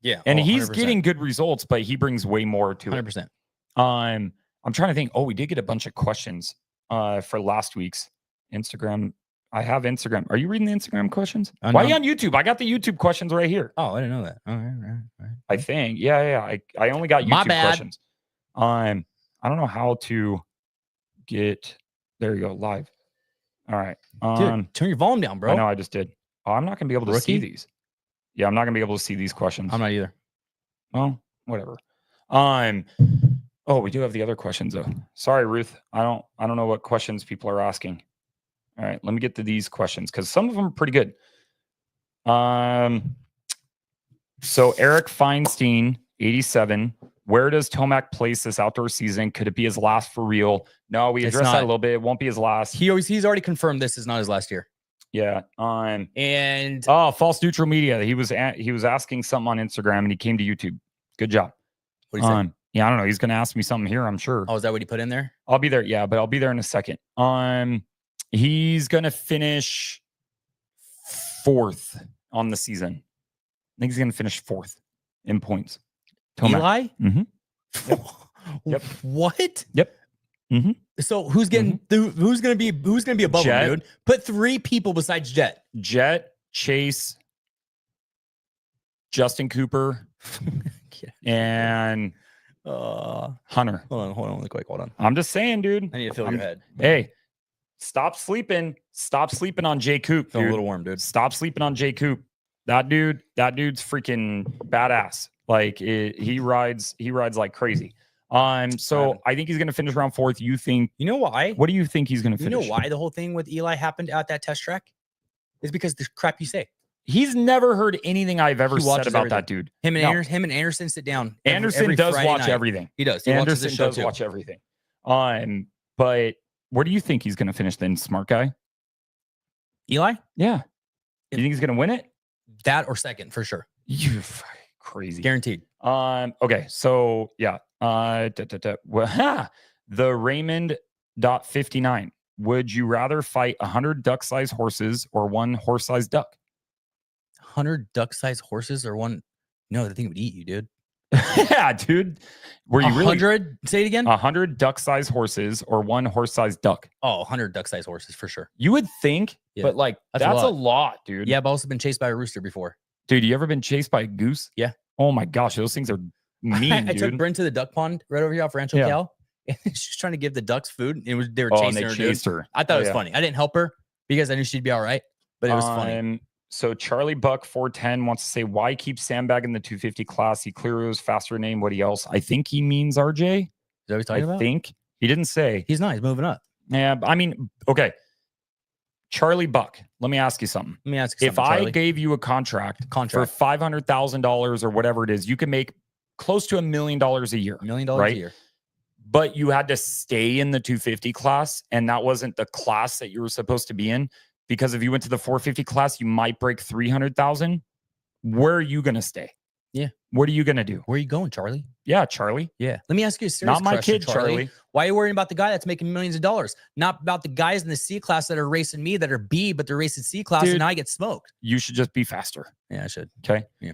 Yeah. And he's getting good results, but he brings way more to 100%. it. I'm trying to think. Oh, we did get a bunch of questions for last week's Instagram. I have Instagram. Are you reading the Instagram questions? Why are you on YouTube? I got the YouTube questions right here. Oh, I didn't know that. All right. I think. Yeah. I only got YouTube questions. I don't know how to get. There you go. Live. All right. Dude, turn your volume down, bro. I know. I just did. Oh, I'm not gonna be able to see these. Yeah, I'm not gonna be able to see these questions. I'm not either. Well, whatever. Oh, we do have the other questions though. Sorry, Ruth. I don't know what questions people are asking. All right, let me get to these questions because some of them are pretty good. So Eric Feinstein, 87. Where does Tomac place this outdoor season? Could it be his last for real? No, we addressed that a little bit. It won't be his last. He's already confirmed this is not his last year. Yeah. And false neutral media. He was asking something on Instagram and he came to YouTube. Good job. What do you say? Yeah, I don't know. He's gonna ask me something here, I'm sure. Oh, is that what he put in there? I'll be there. Yeah, but I'll be there in a second. He's gonna finish 4th on the season. I think he's gonna finish 4th in points. Tomac. Eli? Mm-hmm. Yep. What? Yep. Mm-hmm. So who's getting who's gonna be above him, dude? Put 3 people besides Jet. Jet, Chase, Justin Cooper, and Hunter. Hold on really quick. Hold on. I'm just saying, dude. I need to feel your head. Hey, stop sleeping. Stop sleeping on Jay Coop. Feel a little warm, dude. Stop sleeping on Jay Coop. That dude's freaking badass. Like he rides like crazy. So I think he's gonna finish around 4th. You think? You know why? What do you think he's gonna finish? You know why the whole thing with Eli happened at that test track? Is because the crap you say. He's never heard anything I've ever said about that dude. Him and Anderson sit down. Anderson does watch everything. He does. Anderson does watch everything. But where do you think he's gonna finish then, smart guy? Eli? Yeah. You think he's gonna win it? That or second for sure. You're crazy. Guaranteed. Okay. So yeah. The Raymond .59. Would you rather fight 100 duck-sized horses or 1 horse-sized duck? 100 duck-sized horses or 1? No, the thing would eat you, dude. Yeah, dude. Were you 100? Really? Say it again. 100 duck-sized horses or 1 horse-sized duck? Oh, 100 duck-sized horses for sure. You would think, but like that's a lot, dude. Yeah, I've also been chased by a rooster before. Dude, you ever been chased by a goose? Yeah. Oh my gosh, those things are mean. I took Brent to the duck pond right over here off Rancho Cal, and she's trying to give the ducks food. And they were chasing her. I thought it was funny. I didn't help her because I knew she'd be all right, but it was funny. So Charlie Buck 410 wants to say, why keep sandbagging the 250 class? He clearly was faster than anybody else. I think he means RJ. Is that what he's talking about? I think he didn't say. He's not. He's moving up. Yeah, I mean, okay. Charlie Buck, let me ask you something. If I gave you a contract for $500,000 or whatever it is, you can make close to $1 million a year. $1 million a year. But you had to stay in the 250 class, and that wasn't the class that you were supposed to be in. Because if you went to the 450 class, you might break 300,000. Where are you going to stay? Yeah. What are you going to do? Where are you going, Charlie? Yeah, Charlie. Yeah. Let me ask you a serious question. Not my kid, Charlie. Why are you worrying about the guy that's making millions of dollars? Not about the guys in the C class that are racing me that are B, but they're racing C class, and I get smoked. You should just be faster. Yeah, I should. Okay. Yeah.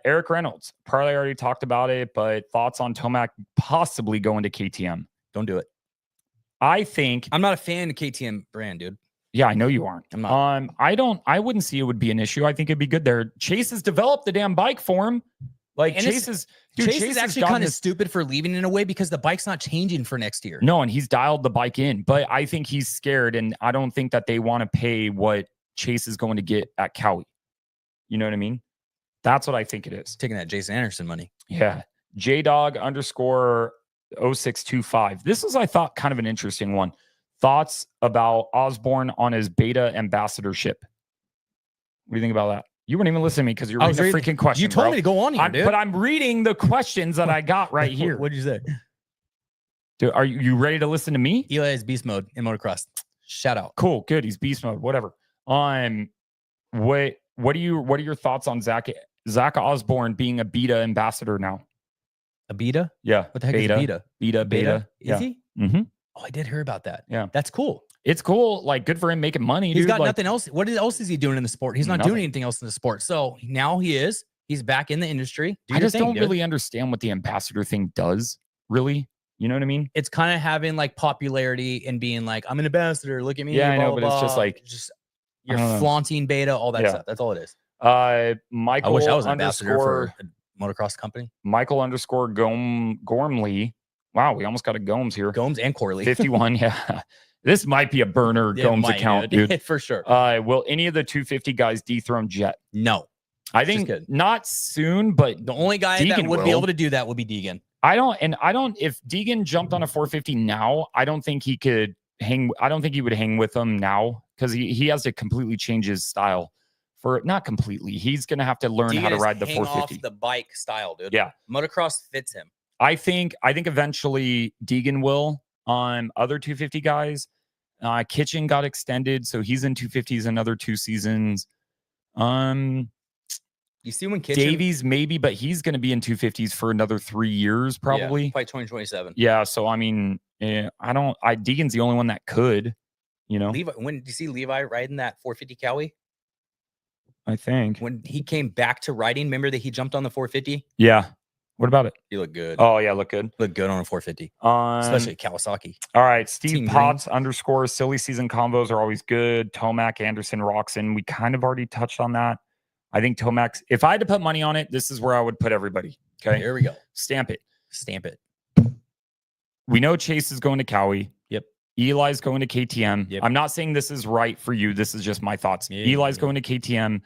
Eric Reynolds. Probably already talked about it, but thoughts on Tomac possibly going to KTM? Don't do it. I think I'm not a fan of KTM brand, dude. Yeah, I know you aren't. I'm not. I wouldn't see it would be an issue. I think it'd be good there. Chase has developed the damn bike for him. Like Chase is actually kind of stupid for leaving in a way because the bike's not changing for next year. No, and he's dialed the bike in, but I think he's scared, and I don't think that they want to pay what Chase is going to get at Cowie. You know what I mean? That's what I think it is. Taking that Jason Anderson money. Yeah. JDog_0625. This was, I thought, kind of an interesting one. Thoughts about Osborne on his beta ambassadorship. What do you think about that? You weren't even listening to me because you're reading the freaking question. You told me to go on here, dude. But I'm reading the questions that I got right here. What'd you say? Dude, are you ready to listen to me? Eli is beast mode in motocross. Shout out. Cool, good. He's beast mode. Whatever. What are your thoughts on Zach Osborne being a beta ambassador now? A beta? Yeah. What the heck is a beta? Beta. Is he? Mm-hmm. Oh, I did hear about that. Yeah. That's cool. It's cool. Like, good for him making money. He's dude. got nothing else. What else is he doing in the sport? He's not doing anything else in the sport. So now he's back in the industry. I just don't really understand what the ambassador thing does, really. You know what I mean? It's kind of having like popularity and being like, I'm an ambassador. Look at me. Yeah, blah, I know, blah, but it's just blah. like, you're flaunting beta, all that stuff. That's all it is. Michael I wish I was an ambassador for a motocross company. Michael_Gormley. Wow, we almost got a Gomes here. Gomes and Corley. 51, yeah. This might be a burner Gomes account, dude. For sure. Will any of the 250 guys dethrone Jet? No. I think not soon, but the only guy that would be able to do that would be Deegan. If Deegan jumped on a 450 now, I don't think he could hang. I don't think he would hang with them now because he has to completely change his style. Not completely. He's going to have to learn how to ride the 450. Off the bike style, dude. Yeah. Motocross fits him. I think eventually Deegan will. Other 250 guys, Kitchen got extended, so he's in 250s another 2 seasons. You see when Kitchen Davies maybe, but he's going to be in 250s for another 3 years probably. By 2027. Yeah, so I mean, Deegan's the only one that could, you know. Levi, when do you see Levi riding that 450 Cowie? I think when he came back to riding, remember that he jumped on the 450? Yeah. What about it? You look good. Oh, yeah, look good. Look good on a 450. Especially Kawasaki. All right. Steve Potts _ silly season combos are always good. Tomac, Anderson, Roxon. We kind of already touched on that. I think Tomac, if I had to put money on it, this is where I would put everybody. Okay. Here we go. Stamp it. Stamp it. We know Chase is going to Cowie. Yep. Eli's going to KTM. Yep. I'm not saying this is right for you. This is just my thoughts. Eli's going to KTM.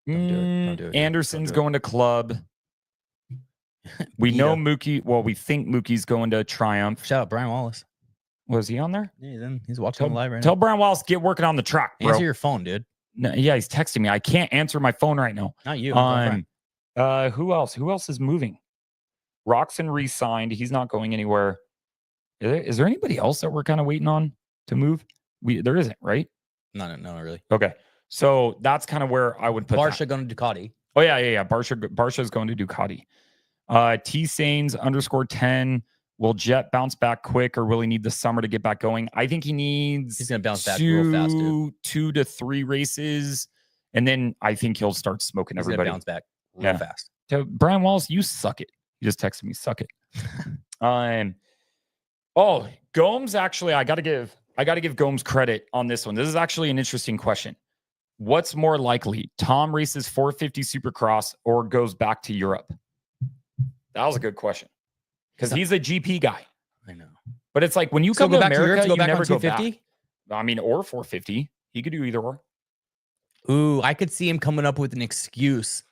Don't do it. Anderson's going to Club. We know Mookie. Well, we think Mookie's going to Triumph. Shout out Brian Wallace. Was he on there? Yeah, he's watching live right now. Tell Brian Wallace get working on the track, bro. Answer your phone, dude. No, yeah, he's texting me. I can't answer my phone right now. Not you. Who else? Who else is moving? Roxon re-signed. He's not going anywhere. Is there anybody else that we're kind of waiting on to move? There isn't, right? No, not really. Okay. So that's kind of where I would put Barsha going to Ducati. Oh, yeah. Barsha's going to Ducati. T-Sains _10. Will Jet bounce back quick, or will he need the summer to get back going? I think he's going to bounce back real fast, dude. 2 to 3 races, and then I think he'll start smoking everybody. He's going to bounce back real fast. So Brian Wallace, you suck it. He just texted me, suck it. Gomes, actually, I gotta give Gomes credit on this one. This is actually an interesting question. What's more likely? Tom races 450 Supercross or goes back to Europe? That was a good question. Because he's a GP guy. I know. But it's like when you come to America, you never go back. I mean, or 450. He could do either or. Ooh, I could see him coming up with an excuse.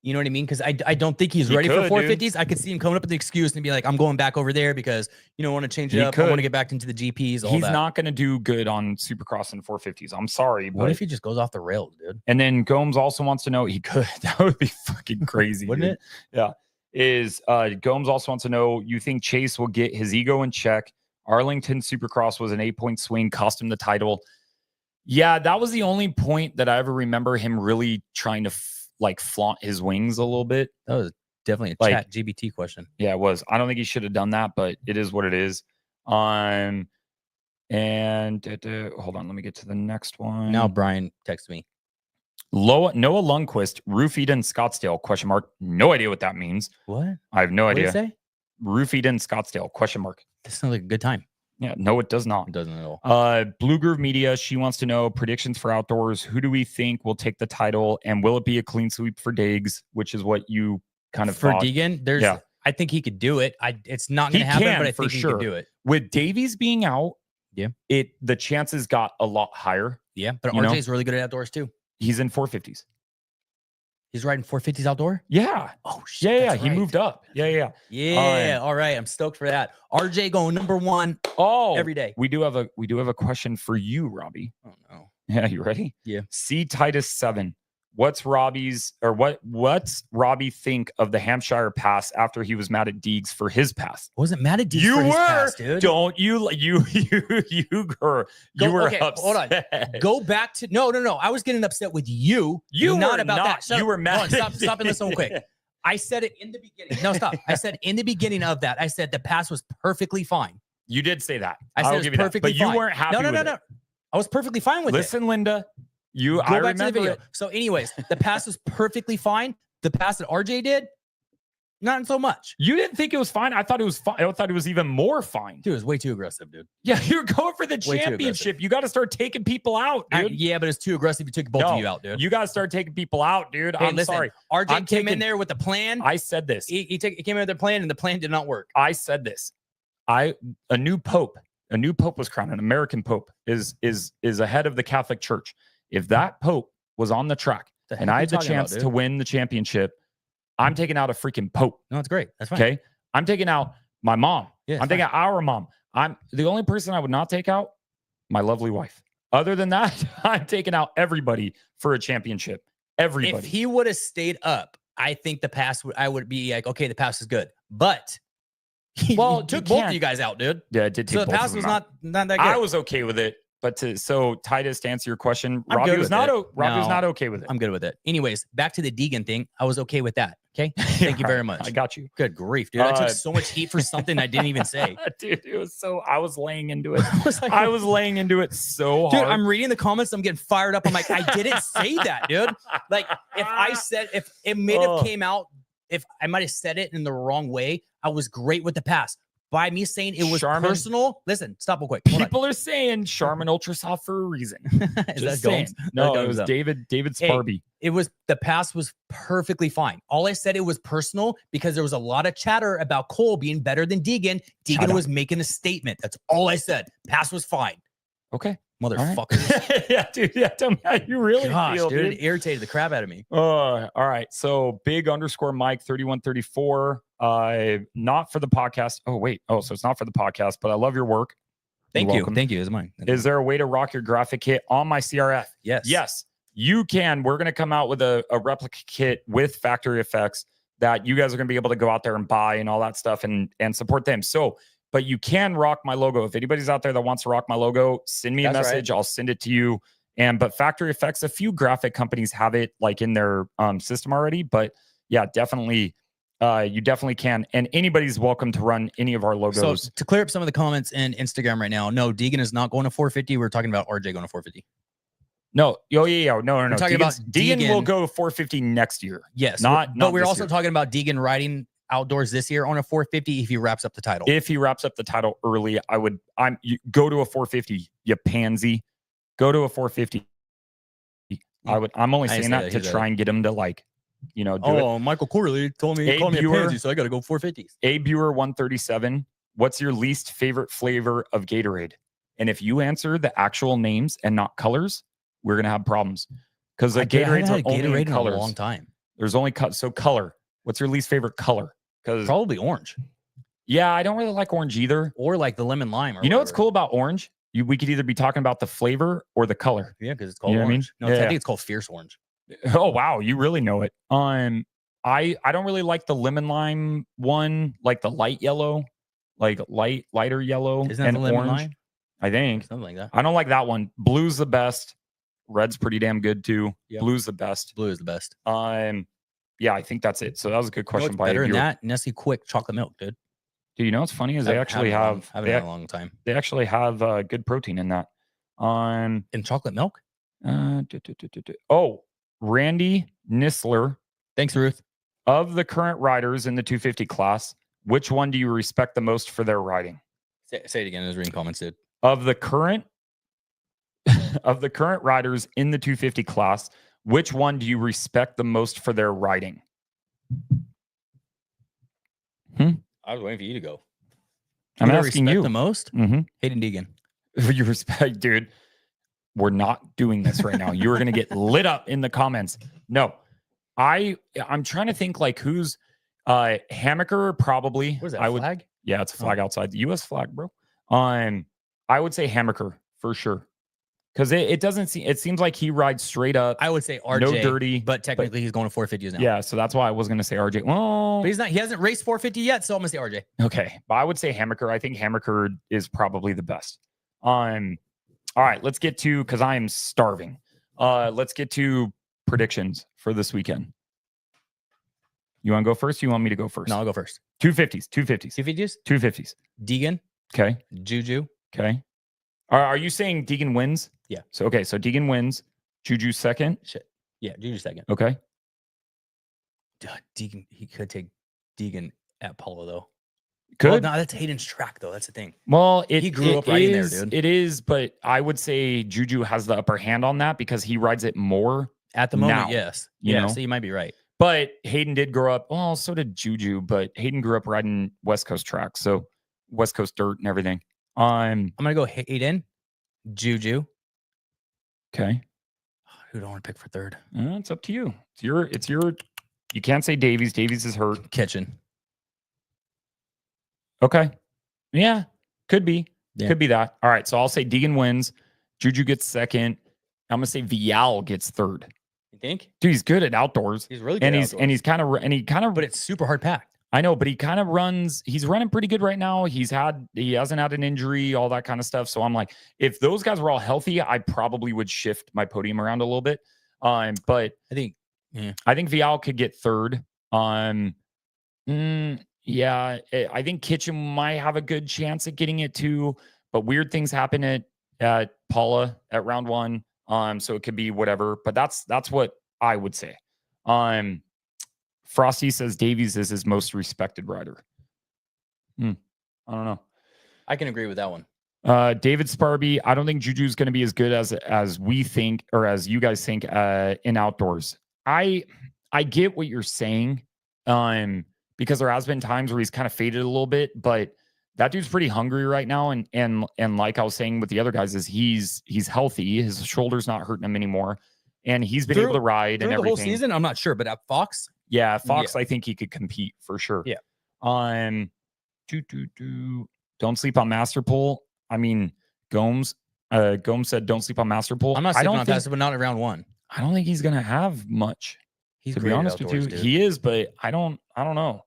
You know what I mean? Because I don't think he's ready for 450s. Dude. I could see him coming up with an excuse and be like, I'm going back over there because, I want to change it up. I want to get back into the GPs. He's not going to do good on Supercross and 450s. I'm sorry. What if he just goes off the rails, dude? And then Gomes also wants to know, he could. That would be fucking crazy. Wouldn't it? Yeah. Gomes also wants to know, you think Chase will get his ego in check? Arlington Supercross was an 8-point swing, cost him the title. Yeah, that was the only point that I ever remember him really trying to flaunt his wings a little bit. That was definitely a chat GBT question. Yeah, it was. I don't think he should have done that, but it is what it is. And hold on, let me get to the next one. Now Brian texts me. Noah Lundquist, roofied in Scottsdale, ? No idea what that means. What? I have no idea. What did it say? Roofied in Scottsdale, ? This sounds like a good time. Yeah, no, it does not. It doesn't at all. Blue Groove Media, she wants to know predictions for outdoors. Who do we think will take the title, and will it be a clean sweep for Diggs, which is what you kind of for thought. Deegan? I think he could do it. It's not going to happen, but I think he could do it. With Davies being out, the chances got a lot higher. Yeah, but RJ's really good at outdoors too. He's in 450s. He's riding 450s outdoor? Yeah. Oh, shit. Yeah. He moved up. Yeah. All right. I'm stoked for that. RJ going #1 every day. We do have a question for you, Robbie. Oh, no. Yeah, you ready? Yeah. C Titus 7. What's Robbie think of the Hampshire pass after he was mad at Deegs for his pass? Wasn't mad at Deegs for his pass, dude. Don't you were upset. Hold on. Go back to no. I was getting upset with you. You not were about that. You were mad. Stop and listen real quick. I said it in the beginning. No, stop. I said in the beginning of that. I said the pass was perfectly fine. You did say that. I said it was perfectly fine. But you weren't happy with it. No. I was perfectly fine with it. Listen, Linda. Go back to the video. So, anyways, the pass was perfectly fine. The pass that RJ did, not so much. You didn't think it was fine? I thought it was fine. I thought it was even more fine. Dude, it was way too aggressive, dude. Yeah, you're going for the championship. You got to start taking people out, dude. Yeah, but it's too aggressive. You took both of you out, dude. You got to start taking people out, dude. Hey, listen, sorry. RJ came in there with a plan. I said this. He came in with a plan, and the plan did not work. I said this. A new pope was crowned. An American pope is ahead of the Catholic Church. If that pope was on the track and I had the chance to win the championship, I'm taking out a freaking pope. No, it's great. That's fine. Okay. I'm taking out my mom. Yeah, I'm taking out our mom. I'm the only person I would not take out, my lovely wife. Other than that, I'm taking out everybody for a championship. Everybody. If he would have stayed up, I think I would be like, okay, the pass is good. But he took both of you guys out, dude. Yeah, it did take both of them out. So the pass was not that good. I was okay with it. But Titus, to answer your question, Robbie was not okay with it. I'm good with it. Anyways, back to the Deegan thing. I was okay with that. Okay. Thank you very much. I got you. Good grief, dude. I took so much heat for something I didn't even say. Dude, it was I was laying into it. I was laying into it so hard. Dude, I'm reading the comments. I'm getting fired up. I'm like, I didn't say that, dude. Like, if it may have came out, if I might have said it in the wrong way, I was great with the pass. by me saying it was Charmin. personal. Listen, stop real quick. Hold on. People are saying Charmin Ultra Soft for a reason. Is Just that saying. Gomes? No, That it was Gomes, David Hey, Sparby. It was the pass was perfectly fine. All I said it was personal because there was a lot of chatter about Cole being better than Deegan. Deegan was making a statement. That's all I said. Pass was fine. Okay. Motherfuckers. Right. Yeah, dude. Yeah, tell me how you really feel, dude. It irritated the crap out of me. All right. So big_Mike 3134. Not for the podcast. Oh, wait. Oh, so it's not for the podcast, but I love your work. Thank you. Thank you. It's mine. Is there a way to rock your graphic kit on my CRF? Yes, you can. We're going to come out with a replica kit with factory effects that you guys are going to be able to go out there and buy and all that stuff and support them. So, but you can rock my logo. If anybody's out there that wants to rock my logo, send me a message. Right. I'll send it to you. But factory effects, a few graphic companies have it like in their system already. But yeah, definitely. You definitely can. And anybody's welcome to run any of our logos. So to clear up some of the comments in Instagram right now, no, Deegan is not going to 450. We're talking about RJ going to 450. No. Oh, yeah. No. We're talking about Deegan will go 450 next year. Yes. But we're also talking about Deegan riding outdoors this year on a 450 if he wraps up the title. If he wraps up the title early, you go to a 450, you pansy. Go to a 450. I'm only saying that to try and get him to like, do it. Michael Corley told me, called me a pansy, so I got to go 450s. A Buer 137. What's your least favorite flavor of Gatorade? And if you answer the actual names and not colors, we're gonna have problems because the Gatorades are only in colors. In a long time. There's only so color. What's your least favorite color? Because probably orange. Yeah, I don't really like orange either, or like the lemon lime. Or what's cool about orange? We could either be talking about the flavor or the color. Yeah, because it's called orange. I mean? No, I think it's called fierce orange. Oh wow, you really know it. I don't really like the lemon lime one, like the light yellow, like lighter yellow. Isn't that and the lemon orange? lime? I think something like that. I don't like that one. Blue's the best. Red's pretty damn good too. Yep. Blue's the best. Blue is the best. Yeah, I think that's it. So that was a good question. Better than that, Nestle Quick chocolate milk, dude. Dude, you know what's funny is they actually have. Haven't had a long time. They actually have good protein in that. In chocolate milk. Oh, Randy Nisler. Thanks, Ruth. Of the current riders in the 250 class, which one do you respect the most for their riding? Say it again. I was reading comments, dude. Of the current riders in the 250 class, which one do you respect the most for their riding? I was waiting for you to go. I'm asking you the most. Mm-hmm. Hayden Deegan. You respect, dude. We're not doing this right now. You are going to get lit up in the comments. No, I'm trying to think like who's Hammaker probably. What is that? Flag? Yeah, it's a flag outside the U.S. flag, bro. I would say Hammaker for sure. Because it doesn't seem, it seems like he rides straight up. I would say RJ, no dirty, but technically he's going to 450s now. Yeah, so that's why I was going to say RJ. Well, but he's not. He hasn't raced 450 yet, so I'm gonna say RJ. Okay, but I would say Hammaker. I think Hammaker is probably the best. All right, let's get to because I am starving. Let's get to predictions for this weekend. You want to go first? Or you want me to go first? No, I'll go first. 250s. 250s. Deegan. Okay. Juju. Okay. Are you saying Deegan wins? Yeah. So Deegan wins. Juju second. Shit. Yeah, Juju second. Okay. Deegan, he could take Deegan at Polo though. Could. Well, no, that's Hayden's track though. That's the thing. Well, he grew up riding there, dude. It is, but I would say Juju has the upper hand on that because he rides it more at the moment. Now, yes. You know? So you might be right. But Hayden did grow up. Well, so did Juju, but Hayden grew up riding West Coast tracks, so West Coast dirt and everything. I'm gonna go Hayden, Juju. Okay. Who do I want to pick for third? It's up to you. It's your. You can't say Davies. Davies is hurt. Kitchen. Okay. Yeah. Could be. Yeah. Could be that. All right. So I'll say Deegan wins. Juju gets second. I'm gonna say Vial gets third. You think? Dude, he's good at outdoors. He's really good. He's kind of. But it's super hard packed. I know, but he kind of runs. He's running pretty good right now. He hasn't had an injury, all that kind of stuff. So I'm like, if those guys were all healthy, I probably would shift my podium around a little bit. But I think Vial could get third. Yeah, I think Kitchen might have a good chance at getting it too. But weird things happen at Paula at round one. So it could be whatever. But that's what I would say. Frosty says Davies is his most respected rider. I don't know. I can agree with that one. David Sparby, I don't think Juju's going to be as good as we think, or as you guys think, in outdoors. I get what you're saying, because there has been times where he's kind of faded a little bit, but that dude's pretty hungry right now, and like I was saying with the other guys, is he's healthy, his shoulder's not hurting him anymore, and he's been able to ride and everything. The whole season, I'm not sure, but at Fox, I think he could compete for sure. Yeah. Don't sleep on Masterpool. I mean, Gomes said don't sleep on Masterpool. I'm not sleeping on Masterpool, but not at round 1. I don't think he's gonna have much. He's to be honest with you, dude. He is, but I don't know.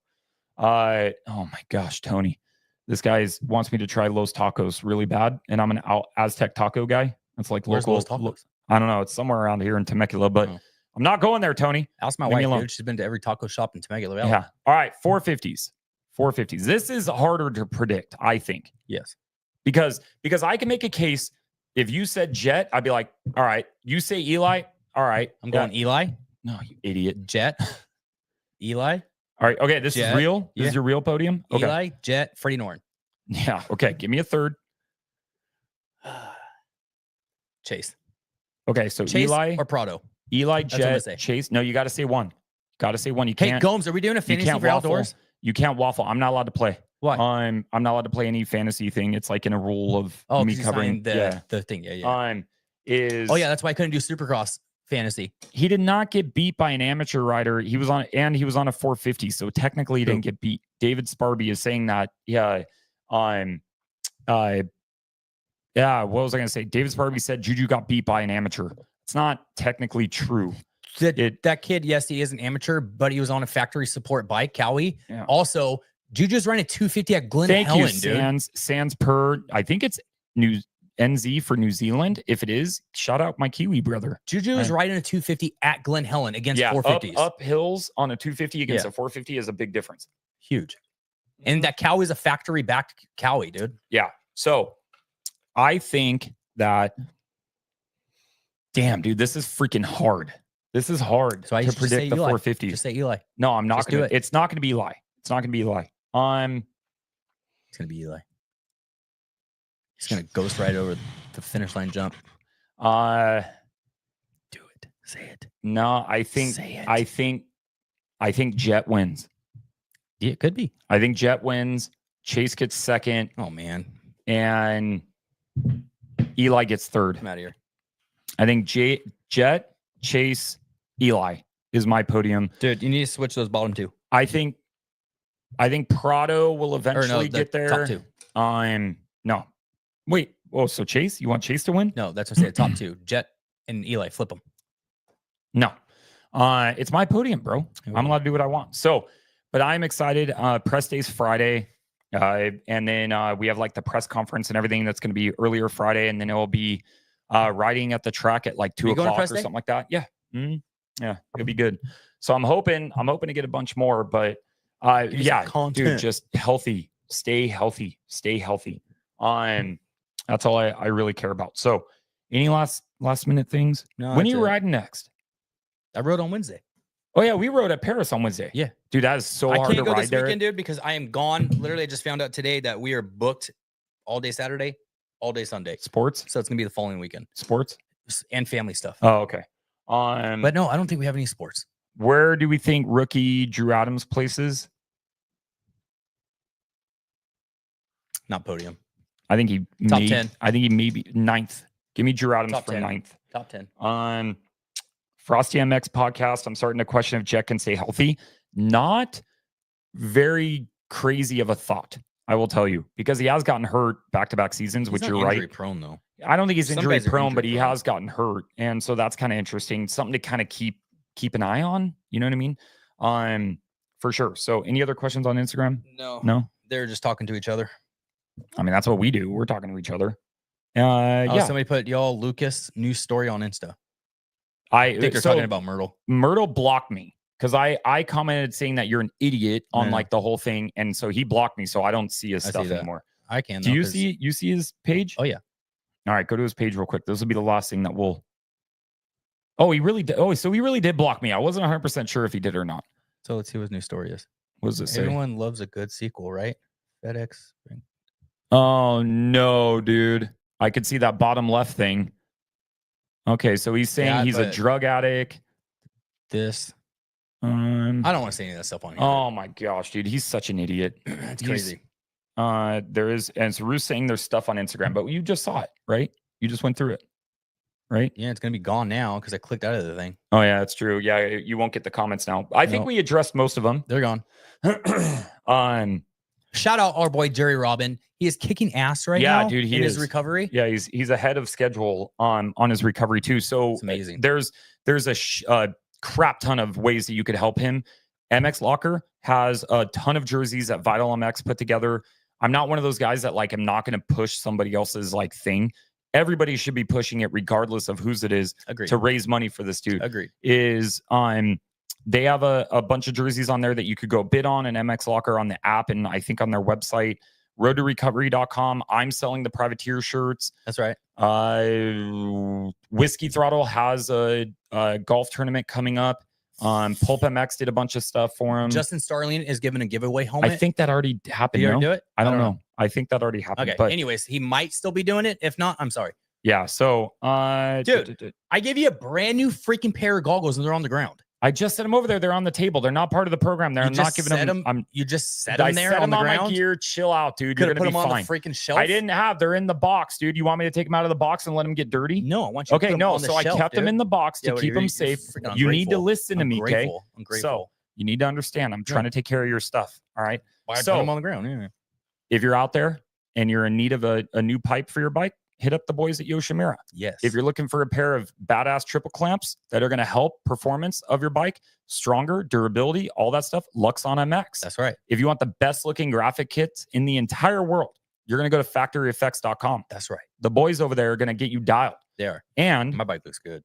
Oh my gosh, Tony, this guy wants me to try Los Tacos really bad, and I'm an Aztec taco guy. It's like local. Los Tacos? I don't know. It's somewhere around here in Temecula, but I'm not going there, Tony. Ask my wife, dude. She's been to every taco shop in Temecula Valley. Yeah. All right, 450s. This is harder to predict, I think. Yes. Because I can make a case. If you said Jet, I'd be like, all right. You say Eli, all right. I'm going Eli. No, you idiot. Jet. Eli. All right. Okay, this Jet. is real. This is your real podium. Okay. Eli, Jet, Freddie Norton. Yeah. Okay. Give me a third. Chase. Okay. So Chase Eli or Prado. Eli, Jet, Chase. No, you got to say one. Got to say one. You can't. Hey, Gomes, are we doing a fantasy for outdoors? You can't waffle. I'm not allowed to play. Why? I'm not allowed to play any fantasy thing. It's like in a rule of me covering the thing. Yeah. That's why I couldn't do Supercross fantasy. He did not get beat by an amateur rider. He was on a 450, so technically he didn't get beat. David Sparby is saying that. Yeah. What was I going to say? David Sparby said Juju got beat by an amateur. It's not technically true. That kid, yes, he is an amateur, but he was on a factory support bike, Cowie. Yeah. Also, Juju's running 250 at Glen Helen, dude. Sans per, I think it's NZ for New Zealand. If it is, shout out my Kiwi brother. Juju is riding a 250 at Glen Helen against 450s. Up hills on a 250 against a 450 is a big difference. Huge. And that Cowie is a factory-backed Cowie, dude. Yeah. So I think that, damn, dude, this is freaking hard. This is hard to predict the 450s. Just say Eli. No, I'm not going to. It's not going to be Eli. It's not going to be Eli. It's going to be Eli. He's going to ghost right over the finish line jump. Do it. Say it. No, I think Jet wins. Yeah, it could be. I think Jet wins. Chase gets second. Oh, man. And Eli gets third. I'm out of here. I think Jet, Chase, Eli is my podium. Dude, you need to switch those bottom two. I think Prado will eventually get there. Top two. No. Wait. Oh, so Chase? You want Chase to win? No, that's what I said. Top two. Jet and Eli. Flip them. No. It's my podium, bro. I'm allowed to do what I want. So, but I'm excited. Press day's Friday. And then we have like the press conference and everything that's going to be earlier Friday. And then it will be riding at the track at like 2 o'clock or something like that. Yeah. Mm-hmm. Yeah. It'll be good. So I'm hoping to get a bunch more, but dude, just healthy, stay healthy. That's all I really care about. So any last minute things? No, when are you riding next? I rode on Wednesday. Oh yeah, we rode at Paris on Wednesday. Yeah, dude, that is so hard to ride there. I can't go this weekend, dude, because I am gone. Literally, I just found out today that we are booked all day Saturday, all day Sunday. Sports. So it's gonna be the following weekend. Sports and family stuff. Oh, okay. But no, I don't think we have any sports. Where do we think rookie Drew Adams places? Not podium. I think he top 10. I think he may be 9th. Give me Drew Adams for 9th. Top 10. Frosty MX podcast. I'm starting to question if Jet can stay healthy. Not very crazy of a thought, I will tell you, because he has gotten hurt back-to-back seasons, which you're right. Injury prone though. I don't think he's injury prone, but he has gotten hurt, and so that's kind of interesting. Something to kind of keep an eye on. You know what I mean? For sure. So, any other questions on Instagram? No. They're just talking to each other. I mean, that's what we do. We're talking to each other. Somebody put y'all Lucas news story on Insta. I think you're talking about Myrtle. Myrtle blocked me because I commented saying that you're an idiot on like the whole thing, and so he blocked me, so I don't see his stuff anymore. I can. Do you see his page? Oh yeah. All right, go to his page real quick. This will be the last thing that we'll. Oh, he really did. Oh, so he really did block me. I wasn't 100% sure if he did or not. So let's see what his new story is. What does it say? Everyone loves a good sequel, right? FedEx. Oh no, dude. I could see that bottom left thing. Okay, so he's saying he's a drug addict. This. I don't want to say any of that stuff on here. Oh my gosh, dude. He's such an idiot. It's crazy. There is, and so Rue's saying there's stuff on Instagram, but you just saw it, right? You just went through it, right? Yeah, it's gonna be gone now because I clicked out of the thing. Oh yeah, that's true. Yeah, you won't get the comments now. I think we addressed most of them. They're gone. Shout out our boy Jerry Robin. He is kicking ass right now. Yeah, dude, he is. His recovery. Yeah, he's ahead of schedule on his recovery too. So it's amazing. There's a crap ton of ways that you could help him. MX Locker has a ton of jerseys that Vital MX put together. I'm not one of those guys that like, I'm not going to push somebody else's like thing. Everybody should be pushing it regardless of whose it is. Agreed. To raise money for this dude. Agreed. They have a bunch of jerseys on there that you could go bid on an MX Locker on the app and I think on their website, roadtorecovery.com. I'm selling the privateer shirts. That's right. Whiskey Throttle has a golf tournament coming up. Pulp MX did a bunch of stuff for him. Justin Starling is giving a giveaway helmet. I think that already happened. Did you already do it? I don't know. I think that already happened. Okay. But anyways, he might still be doing it. If not, I'm sorry. Yeah. So, dude, I gave you a brand new freaking pair of goggles and they're on the ground. I just set them over there. They're on the table. They're not part of the program. They're not giving them. You just set them there on the ground. My gear. Chill out, dude. You're gonna put be them on fine. the freaking shelf. I didn't have. They're in the box, dude. You want me to take them out of the box and let them get dirty? No, I want you. To put them on the so shelf, I kept them in the box to keep them safe. You need to listen to me, okay? I'm grateful. So you need to understand. I'm trying to take care of your stuff. All right. Why put them on the ground? Yeah. If you're out there and you're in need of a new pipe for your bike, hit up the boys at Yoshimura. Yes. If you're looking for a pair of badass triple clamps that are going to help performance of your bike, stronger, durability, all that stuff, Luxon MX. That's right. If you want the best looking graphic kits in the entire world, you're going to go to factoryeffects.com. That's right. The boys over there are going to get you dialed. They are. And my bike looks good.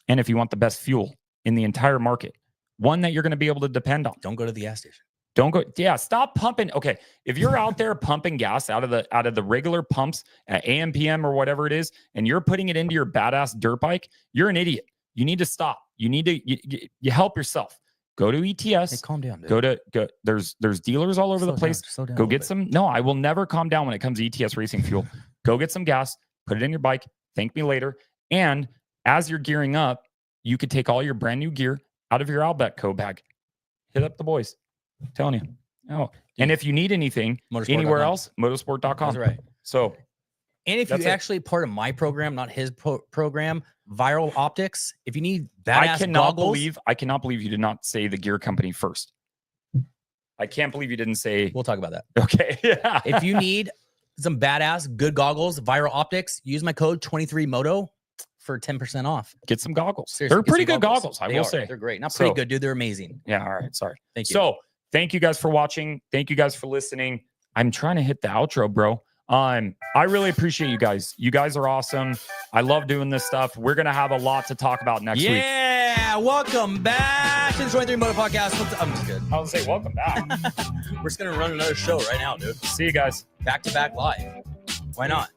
And if you want the best fuel in the entire market, one that you're going to be able to depend on. Don't go to the gas station. Don't go. Yeah, stop pumping. Okay, if you're out there pumping gas out of the regular pumps at AM/PM or whatever it is, and you're putting it into your badass dirt bike, you're an idiot. You need to stop. You need to you help yourself. Go to ETS. Hey, calm down. Dude. Go. There's dealers all over the place. Slow down go get some. No, I will never calm down when it comes to ETS racing fuel. Go get some gas. Put it in your bike. Thank me later. And as you're gearing up, you could take all your brand new gear out of your Albeco bag. Hit up the boys. I'm telling you. Oh, and if you need anything anywhere else, motorsport.com. That's right. So, and if you actually part of my program, not his program, Viral Optics, if you need badass goggles, I cannot believe you did not say the gear company first. I can't believe you didn't say. We'll talk about that. Okay. Yeah. If you need some badass good goggles, Viral Optics, use my code 23Moto for 10% off. Get some goggles. Seriously, they're pretty good goggles. I will say they're great. Not pretty good, dude. They're amazing. Yeah. All right. Sorry. Thank you. So thank you guys for watching. Thank you guys for listening. I'm trying to hit the outro, bro. I really appreciate you guys. You guys are awesome. I love doing this stuff. We're gonna have a lot to talk about next week. Yeah, welcome back to the 23 Moto Podcast. I'm just good. I was say welcome back. We're just gonna run another show right now, dude. See you guys. Back to back live. Why not?